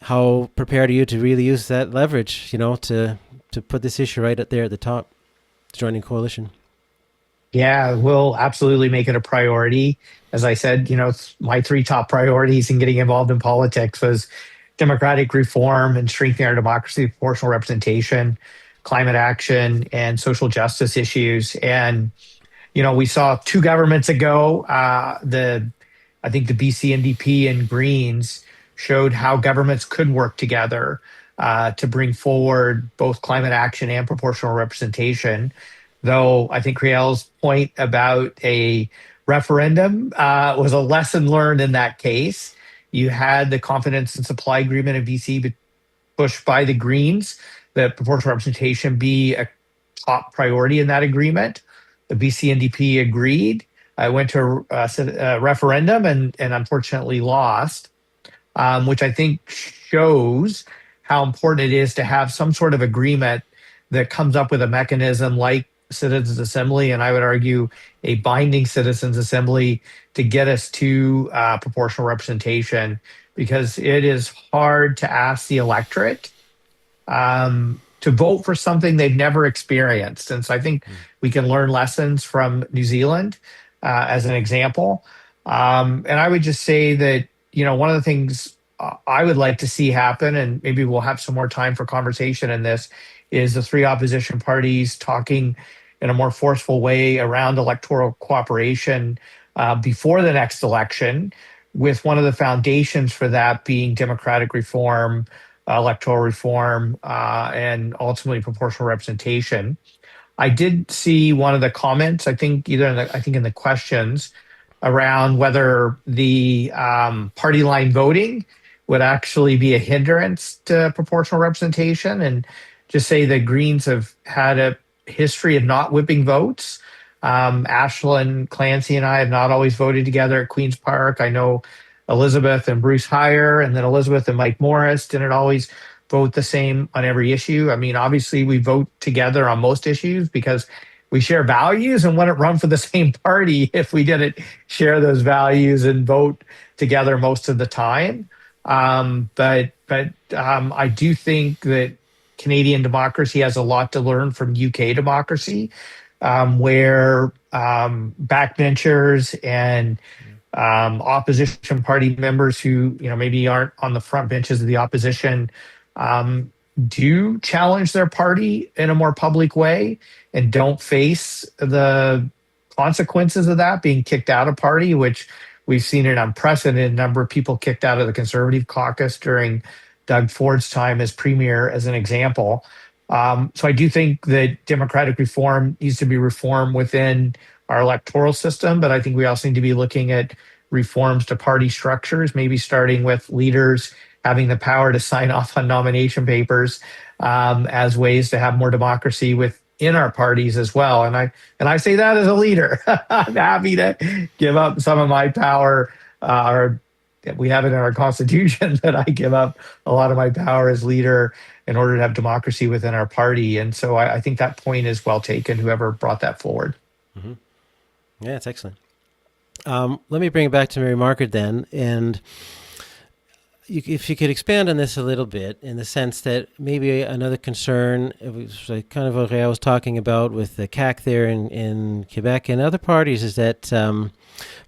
How prepared are you to really use that leverage, to put this issue right up there at the top, joining coalition? Yeah, we'll absolutely make it a priority. As I said, my 3 top priorities in getting involved in politics was democratic reform and strengthening our democracy, proportional representation, climate action, and social justice issues. And, we saw 2 governments ago, I think the BC NDP and Greens showed how governments could work together to bring forward both climate action and proportional representation. Though I think Réal's point about a referendum was a lesson learned in that case. You had the confidence and supply agreement in BC pushed by the Greens that proportional representation be a top priority in that agreement. The BC NDP agreed. I went to a referendum and unfortunately lost, which I think shows how important it is to have some sort of agreement that comes up with a mechanism like Citizens Assembly, and I would argue a binding Citizens Assembly to get us to proportional representation, because it is hard to ask the electorate to vote for something they've never experienced. And so I think we can learn lessons from New Zealand as an example. And I would just say that, one of the things I would like to see happen, and maybe we'll have some more time for conversation in this, is the three opposition parties talking in a more forceful way around electoral cooperation before the next election, with one of the foundations for that being democratic reform, electoral reform, and ultimately proportional representation. I did see one of the comments, I think in the questions, around whether the party line voting would actually be a hindrance to proportional representation, and just say the Greens have had a history of not whipping votes. Ashland Clancy and I have not always voted together at Queen's Park. I know Elizabeth and Bruce Heyer, and then Elizabeth and Mike Morris didn't always vote the same on every issue. I mean, obviously we vote together on most issues because we share values and wouldn't run for the same party if we didn't share those values and vote together most of the time. But I do think that Canadian democracy has a lot to learn from UK democracy, where backbenchers and opposition party members who maybe aren't on the front benches of the opposition do challenge their party in a more public way and don't face the consequences of that, being kicked out of party, which we've seen an unprecedented number of people kicked out of the Conservative caucus during Doug Ford's time as premier, as an example. So I do think that democratic reform needs to be reformed within our electoral system, but I think we also need to be looking at reforms to party structures, maybe starting with leaders having the power to sign off on nomination papers, as ways to have more democracy within our parties as well. And I say that as a leader. I'm happy to give up some of my power, or we have it in our constitution that I give up a lot of my power as leader in order to have democracy within our party. And so I think that point is well taken, whoever brought that forward. Mm-hmm. Yeah, it's excellent. Let me bring it back to Mary-Margaret then. And if you could expand on this a little bit, in the sense that maybe another concern, it was like kind of what Réal was talking about with the CAQ there in Quebec and other parties, is that, I'm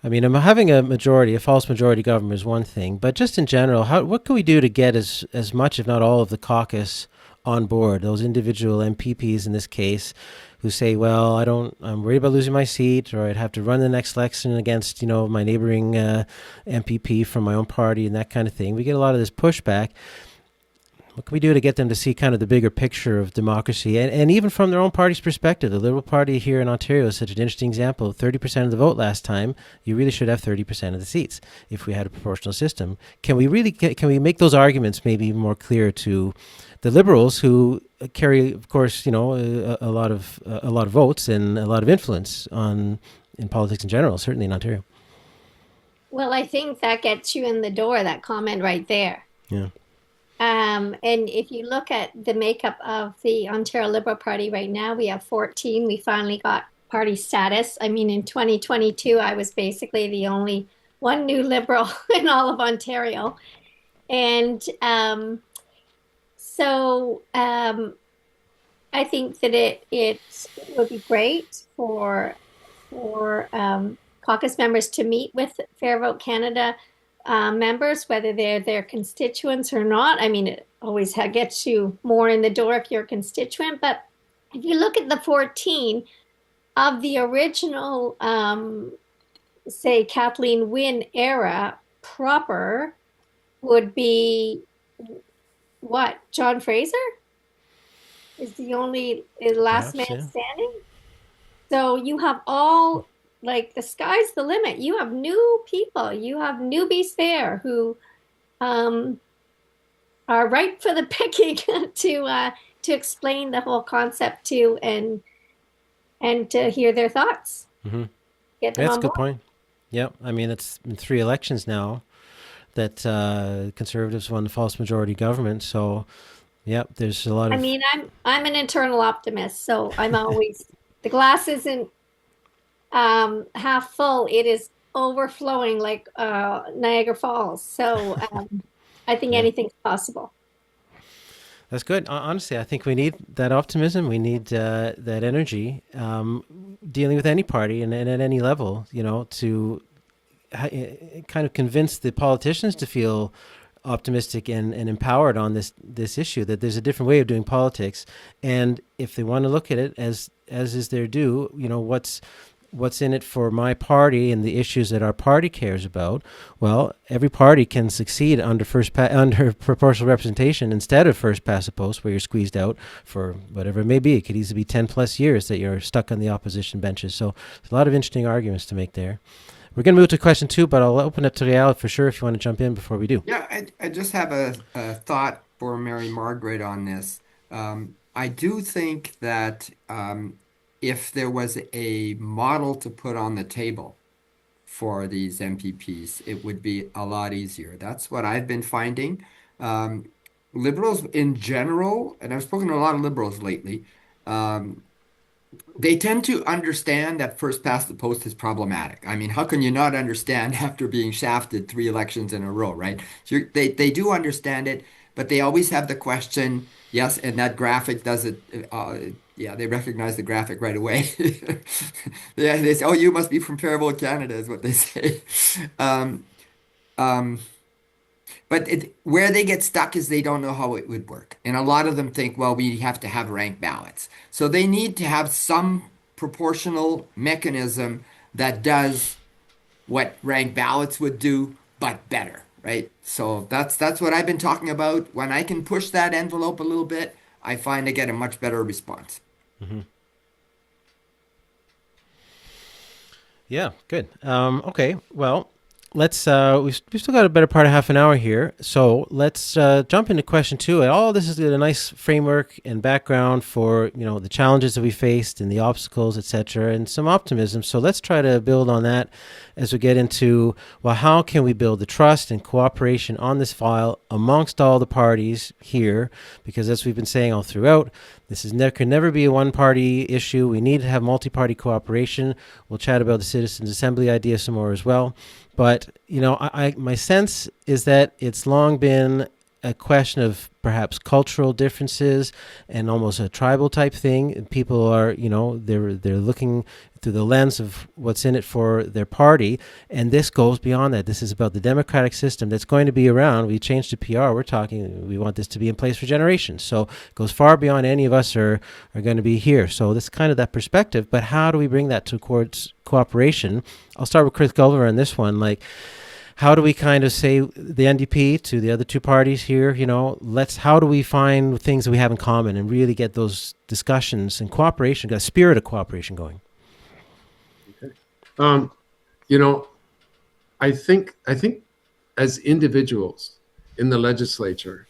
having a false majority government is one thing, but just in general, what can we do to get as much, if not all, of the caucus on board, those individual MPPs in this case, who say, well, I'm worried about losing my seat, or I'd have to run the next election against, my neighboring MPP from my own party and that kind of thing. We get a lot of this pushback. What can we do to get them to see kind of the bigger picture of democracy? And even from their own party's perspective, the Liberal Party here in Ontario is such an interesting example. 30% of the vote last time, you really should have 30% of the seats if we had a proportional system. Can we make those arguments maybe more clear to the Liberals, who carry, of course, a lot of votes and a lot of influence in politics in general, certainly in Ontario? Well, I think that gets you in the door, that comment right there. Yeah. And if you look at the makeup of the Ontario Liberal Party right now, we have 14. We finally got party status. I mean, in 2022, I was basically the only one new Liberal in all of Ontario. And so I think that it would be great for caucus members to meet with Fair Vote Canada members, whether they're their constituents or not. I mean, it always gets you more in the door if you're a constituent. But if you look at the 14 of the original, say, Kathleen Wynne era proper, would be what? John Fraser is the only last man standing. So you have all, like, the sky's the limit. You have new people. You have newbies there who are ripe for the picking to to explain the whole concept to and to hear their thoughts. Mm-hmm. Get them That's on a good board. point. Yep. I mean, it's been 3 elections now that Conservatives won the false majority government. So, yep, there's a lot I of. mean, I'm an internal optimist, so I'm always the glass isn't half full; it is overflowing like Niagara Falls. So I think Yeah. anything's possible. That's good. Honestly, I think we need that optimism. We need that energy dealing with any party and at any level, to kind of convince the politicians to feel optimistic and empowered on this issue, that there's a different way of doing politics. And if they want to look at it as is their due, what's in it for my party and the issues that our party cares about. Well, every party can succeed under under proportional representation instead of first past the post, where you're squeezed out for whatever it may be. It could easily be 10 plus years that you're stuck on the opposition benches. So there's a lot of interesting arguments to make there. We're going to move to question 2, but I'll open it to Réal for sure if you want to jump in before we do. Yeah, I just have a thought for Mary-Margaret on this. I do think that if there was a model to put on the table for these MPPs, it would be a lot easier. That's what I've been finding. Liberals in general, and I've spoken to a lot of liberals lately, they tend to understand that first past the post is problematic. I mean, how can you not understand after being shafted 3 elections in a row, right? So they do understand it, but they always have the question, yes, and that graphic does it. Yeah, they recognize the graphic right away. Yeah, they say, "Oh, you must be from Faribault, Canada," is what they say. Um, um, but where they get stuck is they don't know how it would work. And a lot of them think, well, we have to have ranked ballots. So they need to have some proportional mechanism that does what ranked ballots would do, but better, right? So that's what I've been talking about. When I can push that envelope a little bit, I find I get a much better response. Mm-hmm. Yeah, good. Okay, well, let's we've still got a better part of half an hour here, so let's jump into question 2. And all this is a nice framework and background for the challenges that we faced and the obstacles, etc., and some optimism. So let's try to build on that as we get into, well, how can we build the trust and cooperation on this file amongst all the parties here? Because as we've been saying all throughout, this can never be a one-party issue. We need to have multi-party cooperation. We'll chat about the Citizens Assembly idea some more as well. But, my sense is that it's long been a question of perhaps cultural differences and almost a tribal type thing. People are, they're looking through the lens of what's in it for their party. And this goes beyond that. This is about the democratic system that's going to be around. We changed to PR. We want this to be in place for generations. So it goes far beyond any of us are going to be here. So this is kind of that perspective. But how do we bring that towards cooperation? I'll start with Chris Gulliver on this one. How do we kind of say the NDP to the other 2 parties here, how do we find things that we have in common and really get those discussions and cooperation, a spirit of cooperation going? Okay. I think as individuals in the legislature,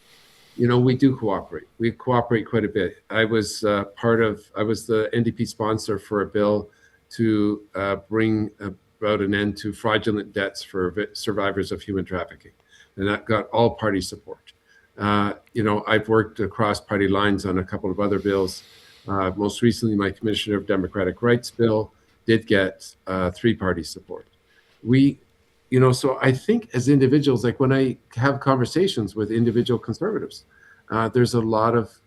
we do cooperate. We cooperate quite a bit. I was the NDP sponsor for a bill to bring about an end to fraudulent debts for survivors of human trafficking. And that got all party support. I've worked across party lines on a couple of other bills. Most recently, my Commissioner of Democratic Rights bill did get 3-party support. So I think as individuals, like when I have conversations with individual conservatives, there's a lot of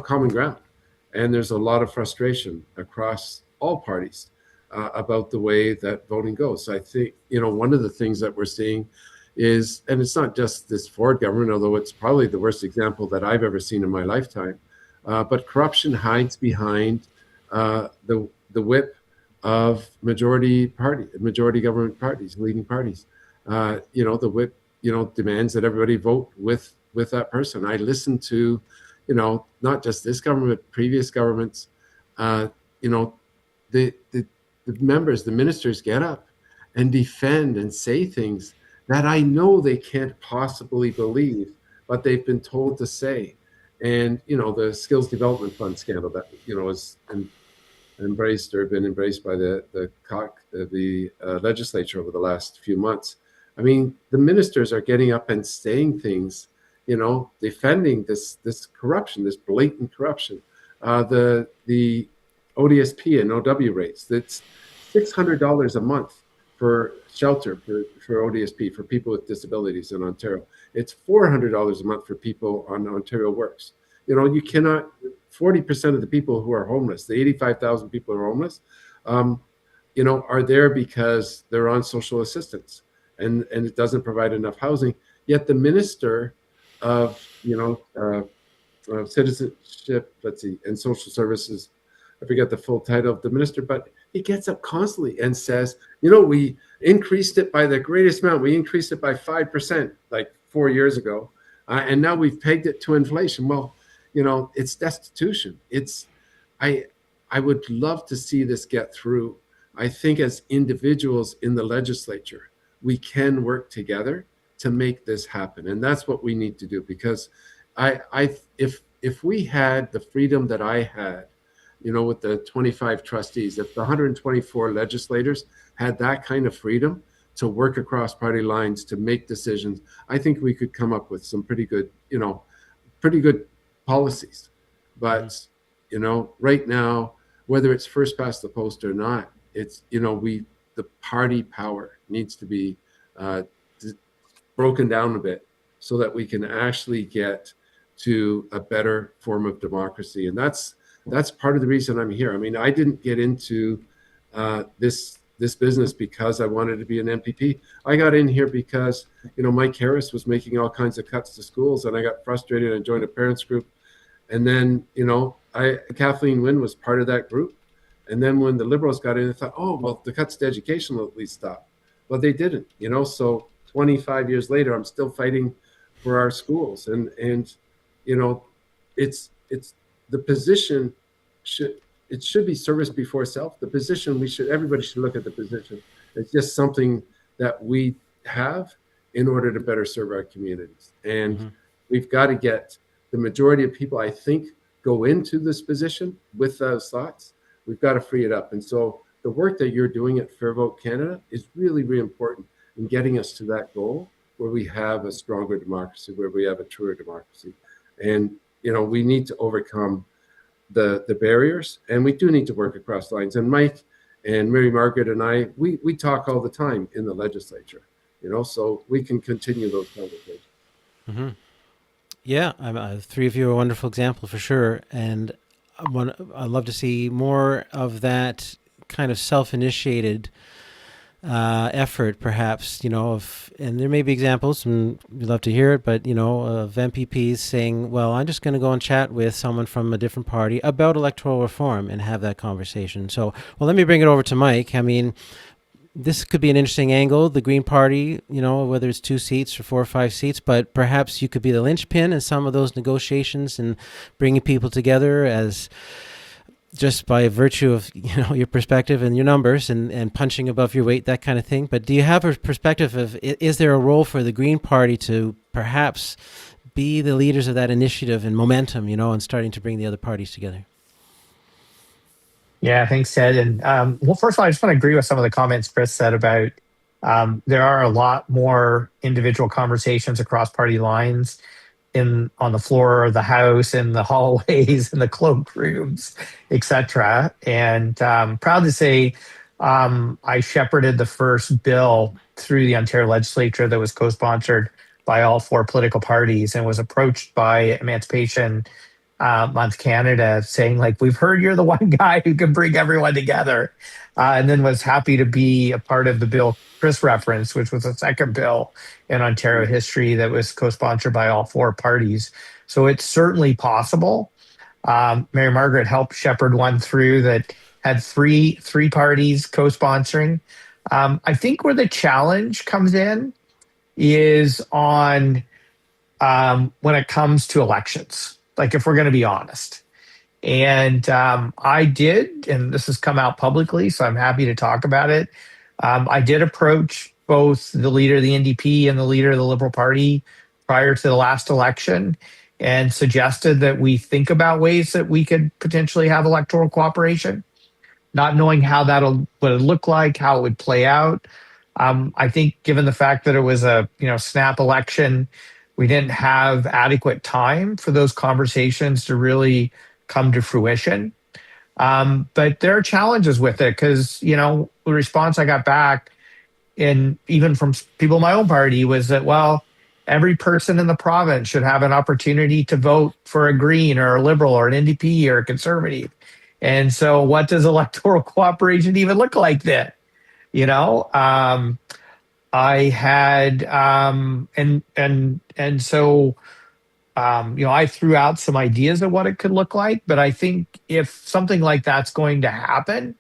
common ground, and there's a lot of frustration across all parties about the way that voting goes. I think, one of the things that we're seeing is, and it's not just this Ford government, although it's probably the worst example that I've ever seen in my lifetime, but corruption hides behind the whip of majority government parties, leading parties. The whip, demands that everybody vote with that person. I listen to, not just this government, but previous governments, the members, the ministers get up and defend and say things that I know they can't possibly believe, but they've been told to say. And the skills development fund scandal that was embraced or been embraced by the legislature over the last few months. I mean, the ministers are getting up and saying things, defending this corruption, this blatant corruption. The ODSP and OW rates, that's $600 a month for shelter for ODSP for people with disabilities in Ontario. It's $400 a month for people on Ontario Works. You cannot. 40% of the people who are homeless, the 85,000 people who are homeless, are there because they're on social assistance, and it doesn't provide enough housing. Yet the minister of citizenship, and social services, I forget the full title of the minister, but he gets up constantly and says, we increased it by the greatest amount. We increased it by 5% like 4 years ago, and now we've pegged it to inflation. Well, it's destitution. I would love to see this get through. I think as individuals in the legislature, we can work together to make this happen. And that's what we need to do, because if we had the freedom that I had, with the 25 trustees, if the 124 legislators had that kind of freedom to work across party lines, to make decisions, I think we could come up with some pretty good policies. But right now, whether it's first past the post or not, it's the party power needs to be broken down a bit so that we can actually get to a better form of democracy. And that's part of the reason I'm here. I mean, I didn't get into this business because I wanted to be an MPP. I got in here because Mike Harris was making all kinds of cuts to schools, and I got frustrated and joined a parents group. And then, Kathleen Wynne was part of that group. And then when the Liberals got in, I thought, oh, well, the cuts to education will at least stop. Well, they didn't, so 25 years later, I'm still fighting for our schools. And it's the position should be service before self. The position, everybody should look at the position. It's just something that we have in order to better serve our communities. And we've got to get the majority of people, I think, go into this position with those thoughts. We've got to free it up. And so the work that you're doing at Fair Vote Canada is really, really important in getting us to that goal where we have a stronger democracy, where we have a truer democracy. And, we need to overcome the barriers, and we do need to work across lines. And Mike and Mary-Margaret and I, we talk all the time in the legislature, so we can continue those conversations. Mm-hmm. Yeah, three of you are a wonderful example for sure. And I'd love to see more of that kind of self-initiated effort, perhaps, and there may be examples, and we'd love to hear it, but, of MPPs saying, well, I'm just going to go and chat with someone from a different party about electoral reform and have that conversation. So, well, let me bring it over to Mike. I mean, this could be an interesting angle, the Green Party, whether it's 2 seats or 4 or 5 seats, but perhaps you could be the linchpin in some of those negotiations and bringing people together as just by virtue of your perspective and your numbers and punching above your weight, that kind of thing. But do you have a perspective of, is there a role for the Green Party to perhaps be the leaders of that initiative and momentum, and starting to bring the other parties together? Yeah, thanks, Ted. And well, first of all, I just want to agree with some of the comments Chris said about there are a lot more individual conversations across party lines on the floor of the House, in the hallways, in the cloakrooms, etc. And proud to say I shepherded the first bill through the Ontario legislature that was co-sponsored by all 4 political parties, and was approached by Emancipation Month Canada saying, like, we've heard you're the one guy who can bring everyone together, and then was happy to be a part of the bill Chris referenced, which was the second bill in Ontario history that was co-sponsored by all 4 parties. So it's certainly possible. Mary-Margaret helped shepherd one through that had three parties co-sponsoring. I think where the challenge comes in is on when it comes to elections, like, if we're going to be honest. And I did, and this has come out publicly, so I'm happy to talk about it. I did approach both the leader of the NDP and the leader of the Liberal Party prior to the last election and suggested that we think about ways that we could potentially have electoral cooperation, not knowing how what it look like, how it would play out. I think given the fact that it was a snap election, we didn't have adequate time for those conversations to really come to fruition. But there are challenges with it because, the response I got back, and even from people in my own party, was that, well, every person in the province should have an opportunity to vote for a Green or a Liberal or an NDP or a Conservative. And so what does electoral cooperation even look like then? I had, and so, I threw out some ideas of what it could look like, but I think if something like that's going to happen,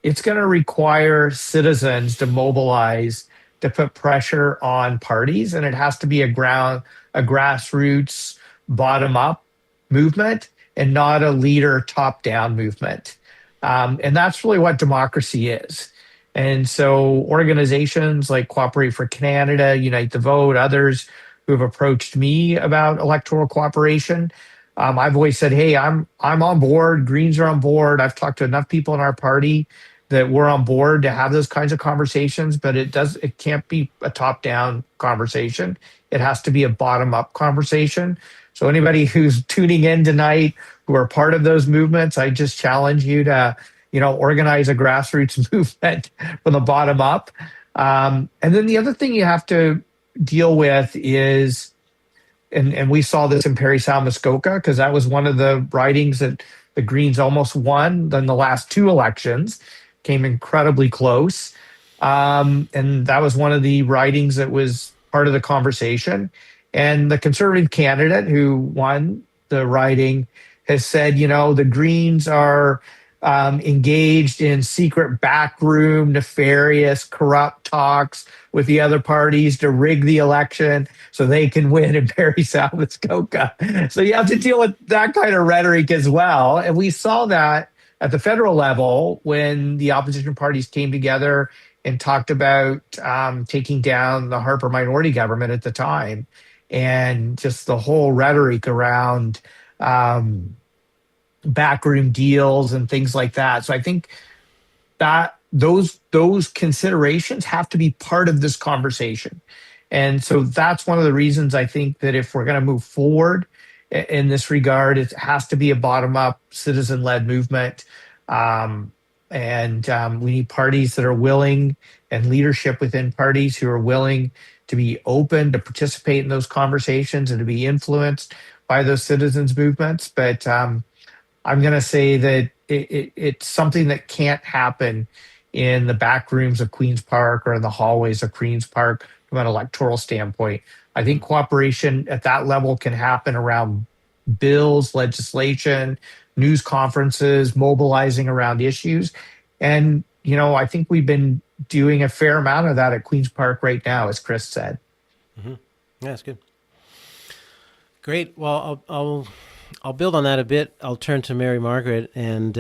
it's going to require citizens to mobilize to put pressure on parties, and it has to be a grassroots, bottom up movement, and not a leader top down movement. And that's really what democracy is. And so organizations like Cooperate for Canada, Unite the Vote, others who have approached me about electoral cooperation, I've always said, hey, I'm on board. Greens are on board. I've talked to enough people in our party that we're on board to have those kinds of conversations, but it can't be a top down conversation. It has to be a bottom up conversation. So anybody who's tuning in tonight who are part of those movements, I just challenge you to organize a grassroots movement from the bottom up. And then the other thing you have to deal with is, and we saw this in Parry Sound Muskoka, because that was one of the ridings that the Greens almost won. Then the last two elections came incredibly close. And that was one of the ridings that was part of the conversation. And the Conservative candidate who won the riding has said, the Greens are engaged in secret backroom, nefarious, corrupt talks with the other parties to rig the election so they can win in Parry Sound Muskoka. So you have to deal with that kind of rhetoric as well. And we saw that at the federal level when the opposition parties came together and talked about taking down the Harper minority government at the time, and just the whole rhetoric around backroom deals and things like that. So I think that those considerations have to be part of this conversation. And so that's one of the reasons I think that if we're going to move forward in this regard, it has to be a bottom-up, citizen-led movement. We need parties that are willing, and leadership within parties who are willing to be open to participate in those conversations and to be influenced by those citizens' movements. But I'm going to say that it's something that can't happen in the back rooms of Queen's Park or in the hallways of Queen's Park from an electoral standpoint. I think cooperation at that level can happen around bills, legislation, news conferences, mobilizing around issues. And, I think we've been doing a fair amount of that at Queen's Park right now, as Chris said. Mm-hmm. Yeah, that's good. Great. Well, I'll build on that a bit. I'll turn to Mary-Margaret, and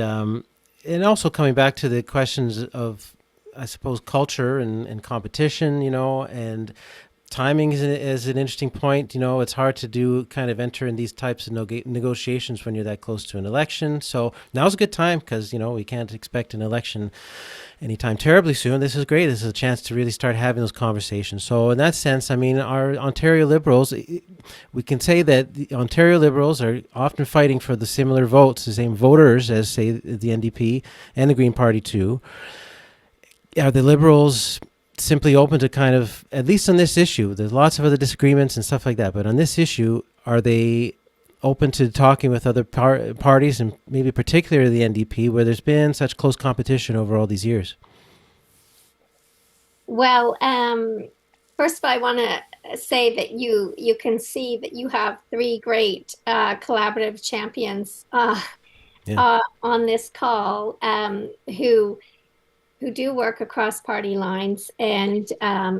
also coming back to the questions of, I suppose, culture and competition, and timing is an interesting point. It's hard to enter in these types of negotiations when you're that close to an election. So now's a good time because, we can't expect an election anytime terribly soon. This is great. This is a chance to really start having those conversations. So in that sense, our Ontario Liberals, we can say that the Ontario Liberals are often fighting for the similar votes, the same voters as, say, the NDP and the Green Party too. Are the Liberals simply open to kind of, at least on this issue, there's lots of other disagreements and stuff like that, but on this issue, are they open to talking with other parties, and maybe particularly the NDP, where there's been such close competition over all these years? Well, first of all, I want to say that you can see that you have three great collaborative champions on this call who do work across party lines and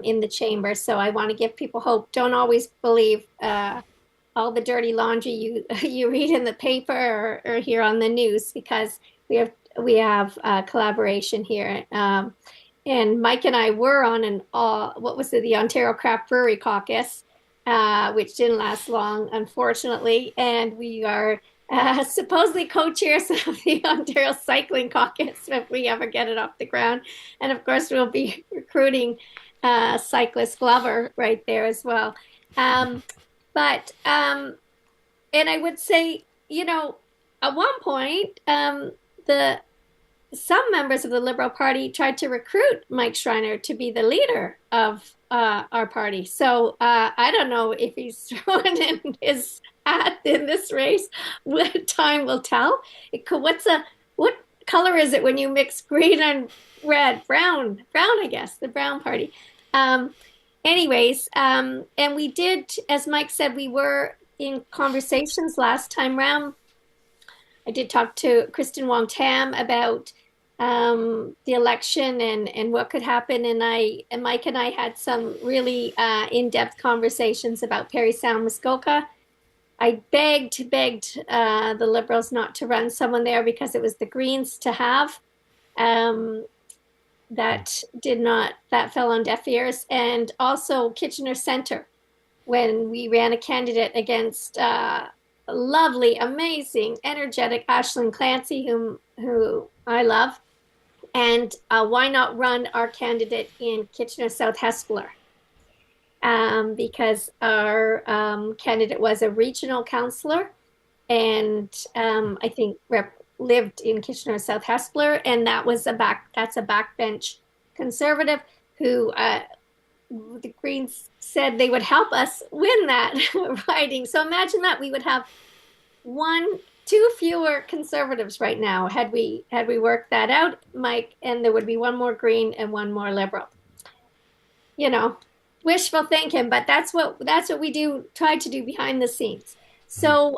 in the chamber. So I want to give people hope. Don't always believe all the dirty laundry you read in the paper or hear on the news, because we have collaboration here. And Mike and I were on the Ontario Craft Brewery Caucus, which didn't last long, unfortunately. And we are supposedly co-chairs of the Ontario Cycling Caucus if we ever get it off the ground. And of course, we'll be recruiting cyclist Glover right there as well. And I would say, at one point, some members of the Liberal Party tried to recruit Mike Schreiner to be the leader of our party. So I don't know if he's thrown in his hat in this race. Time will tell. What color is it when you mix green and red? Brown, I guess, the Brown Party. Anyways, and we did, as Mike said, we were in conversations last time round. I did talk to Kristen Wong-Tam about the election and what could happen. And Mike and I had some really in-depth conversations about Parry Sound, Muskoka. I begged the Liberals not to run someone there because it was the Greens to have. That fell on deaf ears. And also Kitchener Centre, when we ran a candidate against lovely, amazing, energetic Aisling Clancy, who I love. And why not run our candidate in Kitchener South Hespeler? Because our candidate was a regional councillor and I think lived in Kitchener South Hespeler, and that's a backbench conservative who the Greens said they would help us win that riding. So imagine that we would have two fewer conservatives right now had we worked that out, Mike, and there would be one more Green and one more Liberal. Wishful thinking, but that's what we try to do behind the scenes. So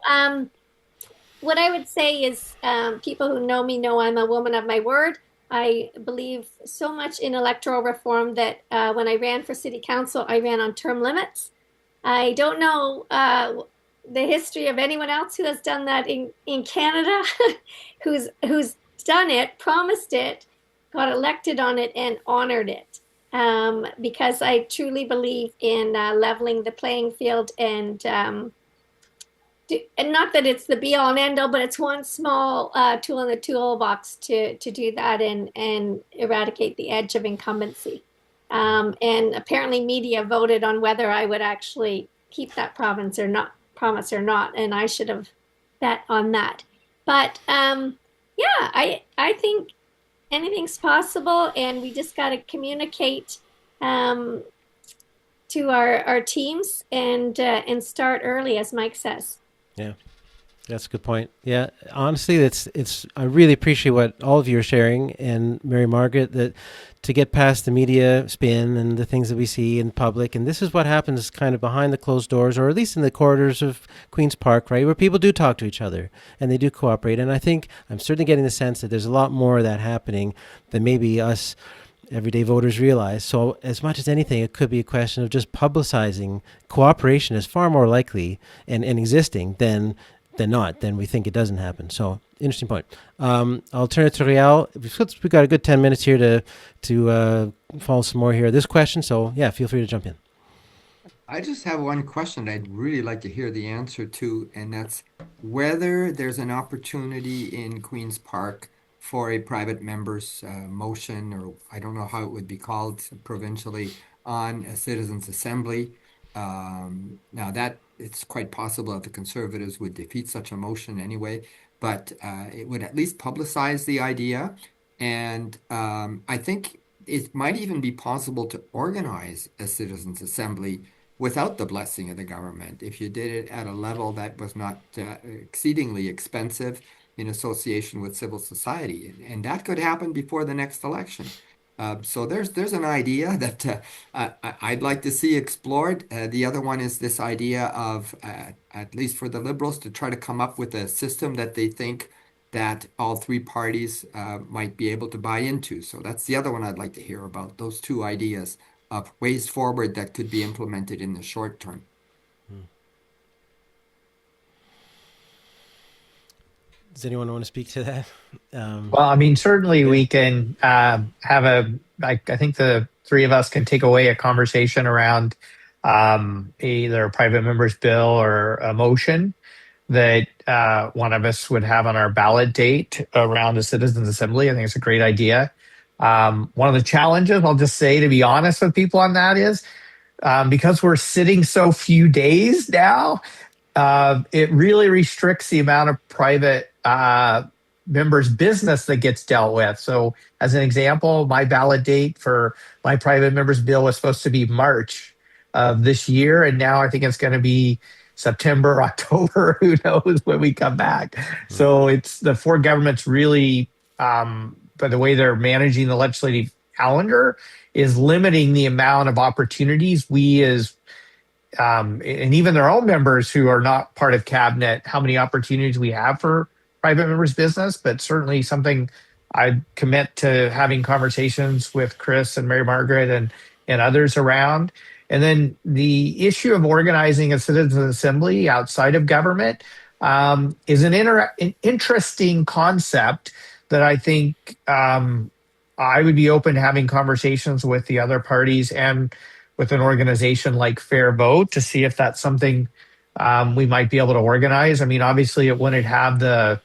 what I would say is people who know me know I'm a woman of my word. I believe so much in electoral reform that when I ran for city council, I ran on term limits. I don't know the history of anyone else who has done that in Canada, who's done it, promised it, got elected on it, and honored it. Because I truly believe in leveling the playing field and not that it's the be all and end all, but it's one small tool in the toolbox to do that and eradicate the edge of incumbency. And apparently media voted on whether I would actually keep that promise or not, and I should have bet on that. But I think anything's possible, and we just got to communicate to our teams and start early, as Mike says. Yeah, that's a good point. Yeah, honestly, I really appreciate what all of you are sharing, and Mary-Margaret, that to get past the media spin and the things that we see in public, and this is what happens kind of behind the closed doors, or at least in the corridors of Queen's Park, right, where people do talk to each other and they do cooperate. And I think I'm certainly getting the sense that there's a lot more of that happening than maybe us everyday voters realize. So as much as anything, it could be a question of just publicizing cooperation is far more likely and existing than not, then we think it doesn't happen. So interesting point. I'll turn it to Réal. We've got a good 10 minutes here to follow some more here of this question. So yeah, feel free to jump in. I just have one question I'd really like to hear the answer to, and that's whether there's an opportunity in Queen's Park for a private member's motion, or I don't know how it would be called provincially, on a citizens' assembly. Now that it's quite possible that the Conservatives would defeat such a motion anyway, but it would at least publicize the idea. And I think it might even be possible to organize a citizens' assembly without the blessing of the government, if you did it at a level that was not exceedingly expensive in association with civil society. And that could happen before the next election. So there's an idea that I'd like to see explored. The other one is this idea of, at least for the Liberals, to try to come up with a system that they think that all three parties might be able to buy into. So that's the other one I'd like to hear about, those two ideas of ways forward that could be implemented in the short term. Does anyone want to speak to that? Well, I mean, certainly we can have I think the three of us can take away a conversation around either a private member's bill or a motion that one of us would have on our ballot date around the Citizens Assembly. I think it's a great idea. One of the challenges, I'll just say, to be honest with people on that is because we're sitting so few days now, it really restricts the amount of private members' business that gets dealt with. So, as an example, my ballot date for my private members' bill was supposed to be March of this year, and now I think it's going to be September, October. Who knows when we come back? So, it's the four governments really, by the way they're managing the legislative calendar, is limiting the amount of opportunities we as and even their own members who are not part of cabinet, how many opportunities we have for private members' business, but certainly something I'd commit to having conversations with Chris and Mary-Margaret and others around. And then the issue of organizing a citizen assembly outside of government is an interesting concept that I think I would be open to having conversations with the other parties and with an organization like Fair Vote to see if that's something we might be able to organize. I mean, obviously, it wouldn't have the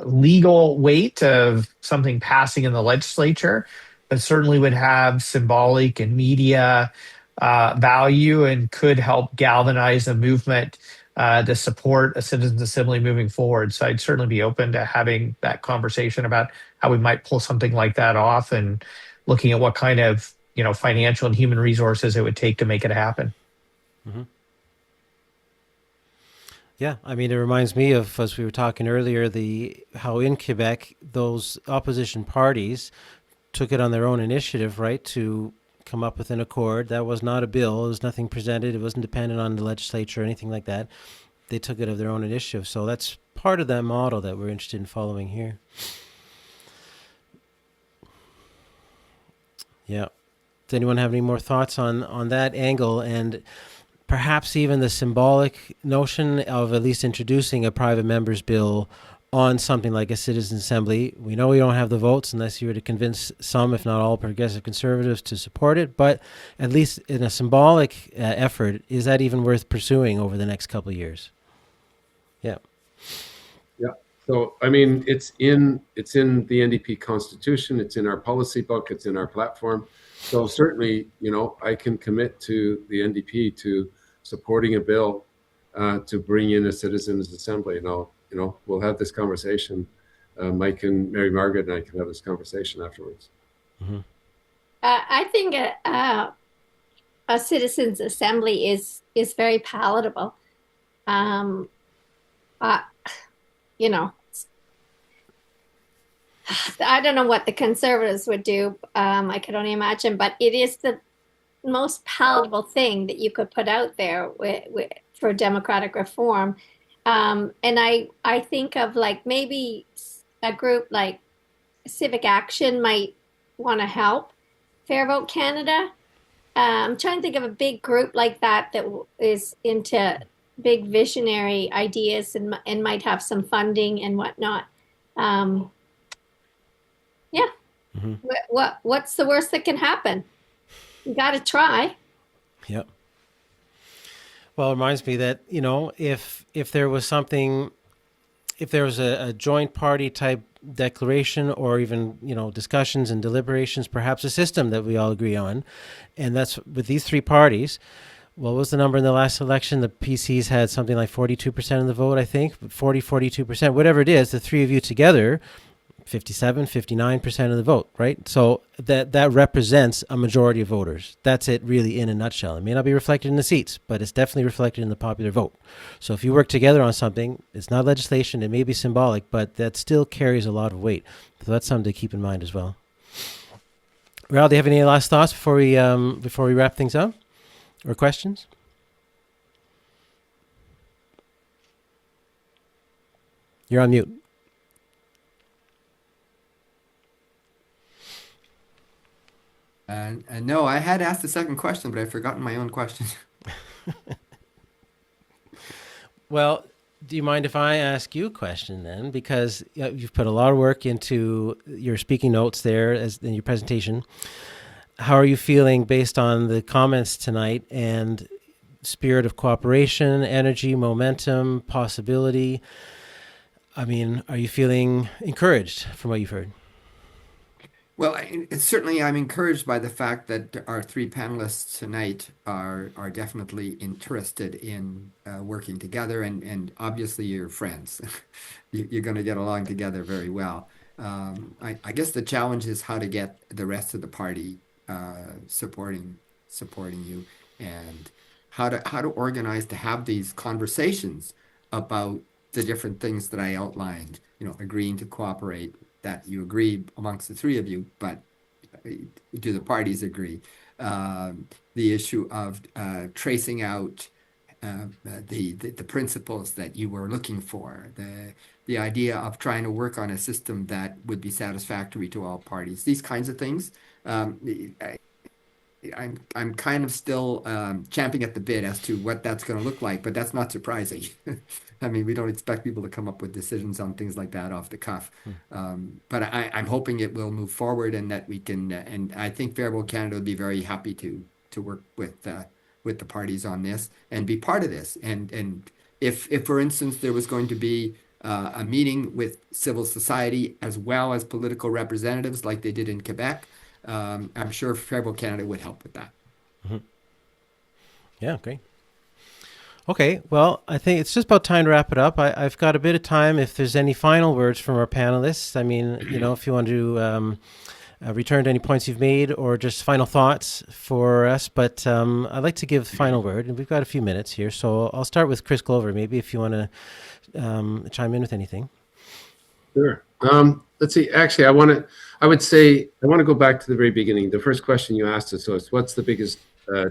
legal weight of something passing in the legislature, but certainly would have symbolic and media value and could help galvanize a movement to support a citizens assembly moving forward. So I'd certainly be open to having that conversation about how we might pull something like that off and looking at what kind of financial and human resources it would take to make it happen. Mm-hmm. Yeah, I mean, it reminds me of, as we were talking earlier, how in Quebec those opposition parties took it on their own initiative, right, to come up with an accord. That was not a bill. It was nothing presented. It wasn't dependent on the legislature or anything like that. They took it of their own initiative. So that's part of that model that we're interested in following here. Yeah. Does anyone have any more thoughts on that angle and perhaps even the symbolic notion of at least introducing a private member's bill on something like a citizen assembly? We know we don't have the votes unless you were to convince some, if not all, progressive conservatives to support it, but at least in a symbolic effort, is that even worth pursuing over the next couple of years? Yeah. Yeah. So, I mean, it's in the NDP constitution, it's in our policy book, it's in our platform. So certainly, I can commit to the NDP to supporting a bill to bring in a citizens assembly. And we'll have this conversation. Mike and Mary-Margaret and I can have this conversation afterwards. Mm-hmm. I think a citizens assembly is very palatable. I don't know what the conservatives would do. I could only imagine, but it is the most palatable thing that you could put out there for democratic reform. And I think of like maybe a group like Civic Action might want to help Fair Vote Canada. I'm trying to think of a big group like that is into big visionary ideas and might have some funding and whatnot. Yeah. Mm-hmm. What's the worst that can happen? You got to try. Yep. Well, it reminds me that, if there was something, if there was a joint party type declaration or even, discussions and deliberations, perhaps a system that we all agree on, and that's with these three parties. What was the number in the last election? The PCs had something like 42% of the vote, I think, 42%, whatever it is, the three of you together, 57, 59% of the vote, right? So that represents a majority of voters. That's it really in a nutshell. It may not be reflected in the seats, but it's definitely reflected in the popular vote. So if you work together on something, it's not legislation, it may be symbolic, but that still carries a lot of weight. So that's something to keep in mind as well. Réal, do you have any last thoughts before we wrap things up? Or questions? You're on mute. No, I had asked the second question, but I've forgotten my own question. Well, do you mind if I ask you a question then? Because you've put a lot of work into your speaking notes there as in your presentation. how are you feeling based on the comments tonight and spirit of cooperation, energy, momentum, possibility? I mean, are you feeling encouraged from what you've heard? Well, certainly I'm encouraged by the fact that our three panelists tonight are definitely interested in working together, and obviously you're friends. You're going to get along together very well. I guess the challenge is how to get the rest of the party supporting you, and how to organize to have these conversations about the different things that I outlined. Agreeing to cooperate, that you agree amongst the three of you, but do the parties agree? The issue of tracing out the principles that you were looking for, the idea of trying to work on a system that would be satisfactory to all parties, these kinds of things. I'm kind of still champing at the bit as to what that's going to look like, but that's not surprising. I mean, we don't expect people to come up with decisions on things like that off the cuff. But I'm hoping it will move forward, and that we can. And I think Faribault Canada would be very happy to work with the parties on this and be part of this. And if for instance there was going to be a meeting with civil society as well as political representatives like they did in Quebec, I'm sure Faribault Canada would help with that. Mm-hmm. Yeah, great. Okay, well, I think it's just about time to wrap it up. I've got a bit of time if there's any final words from our panelists. I mean, if you want to return to any points you've made or just final thoughts for us. But I'd like to give the final word, and we've got a few minutes here. So I'll start with Chris Glover, maybe if you want to chime in with anything. Sure. Let's see. Actually, I want to go back to the very beginning. The first question you asked us was, what's the biggest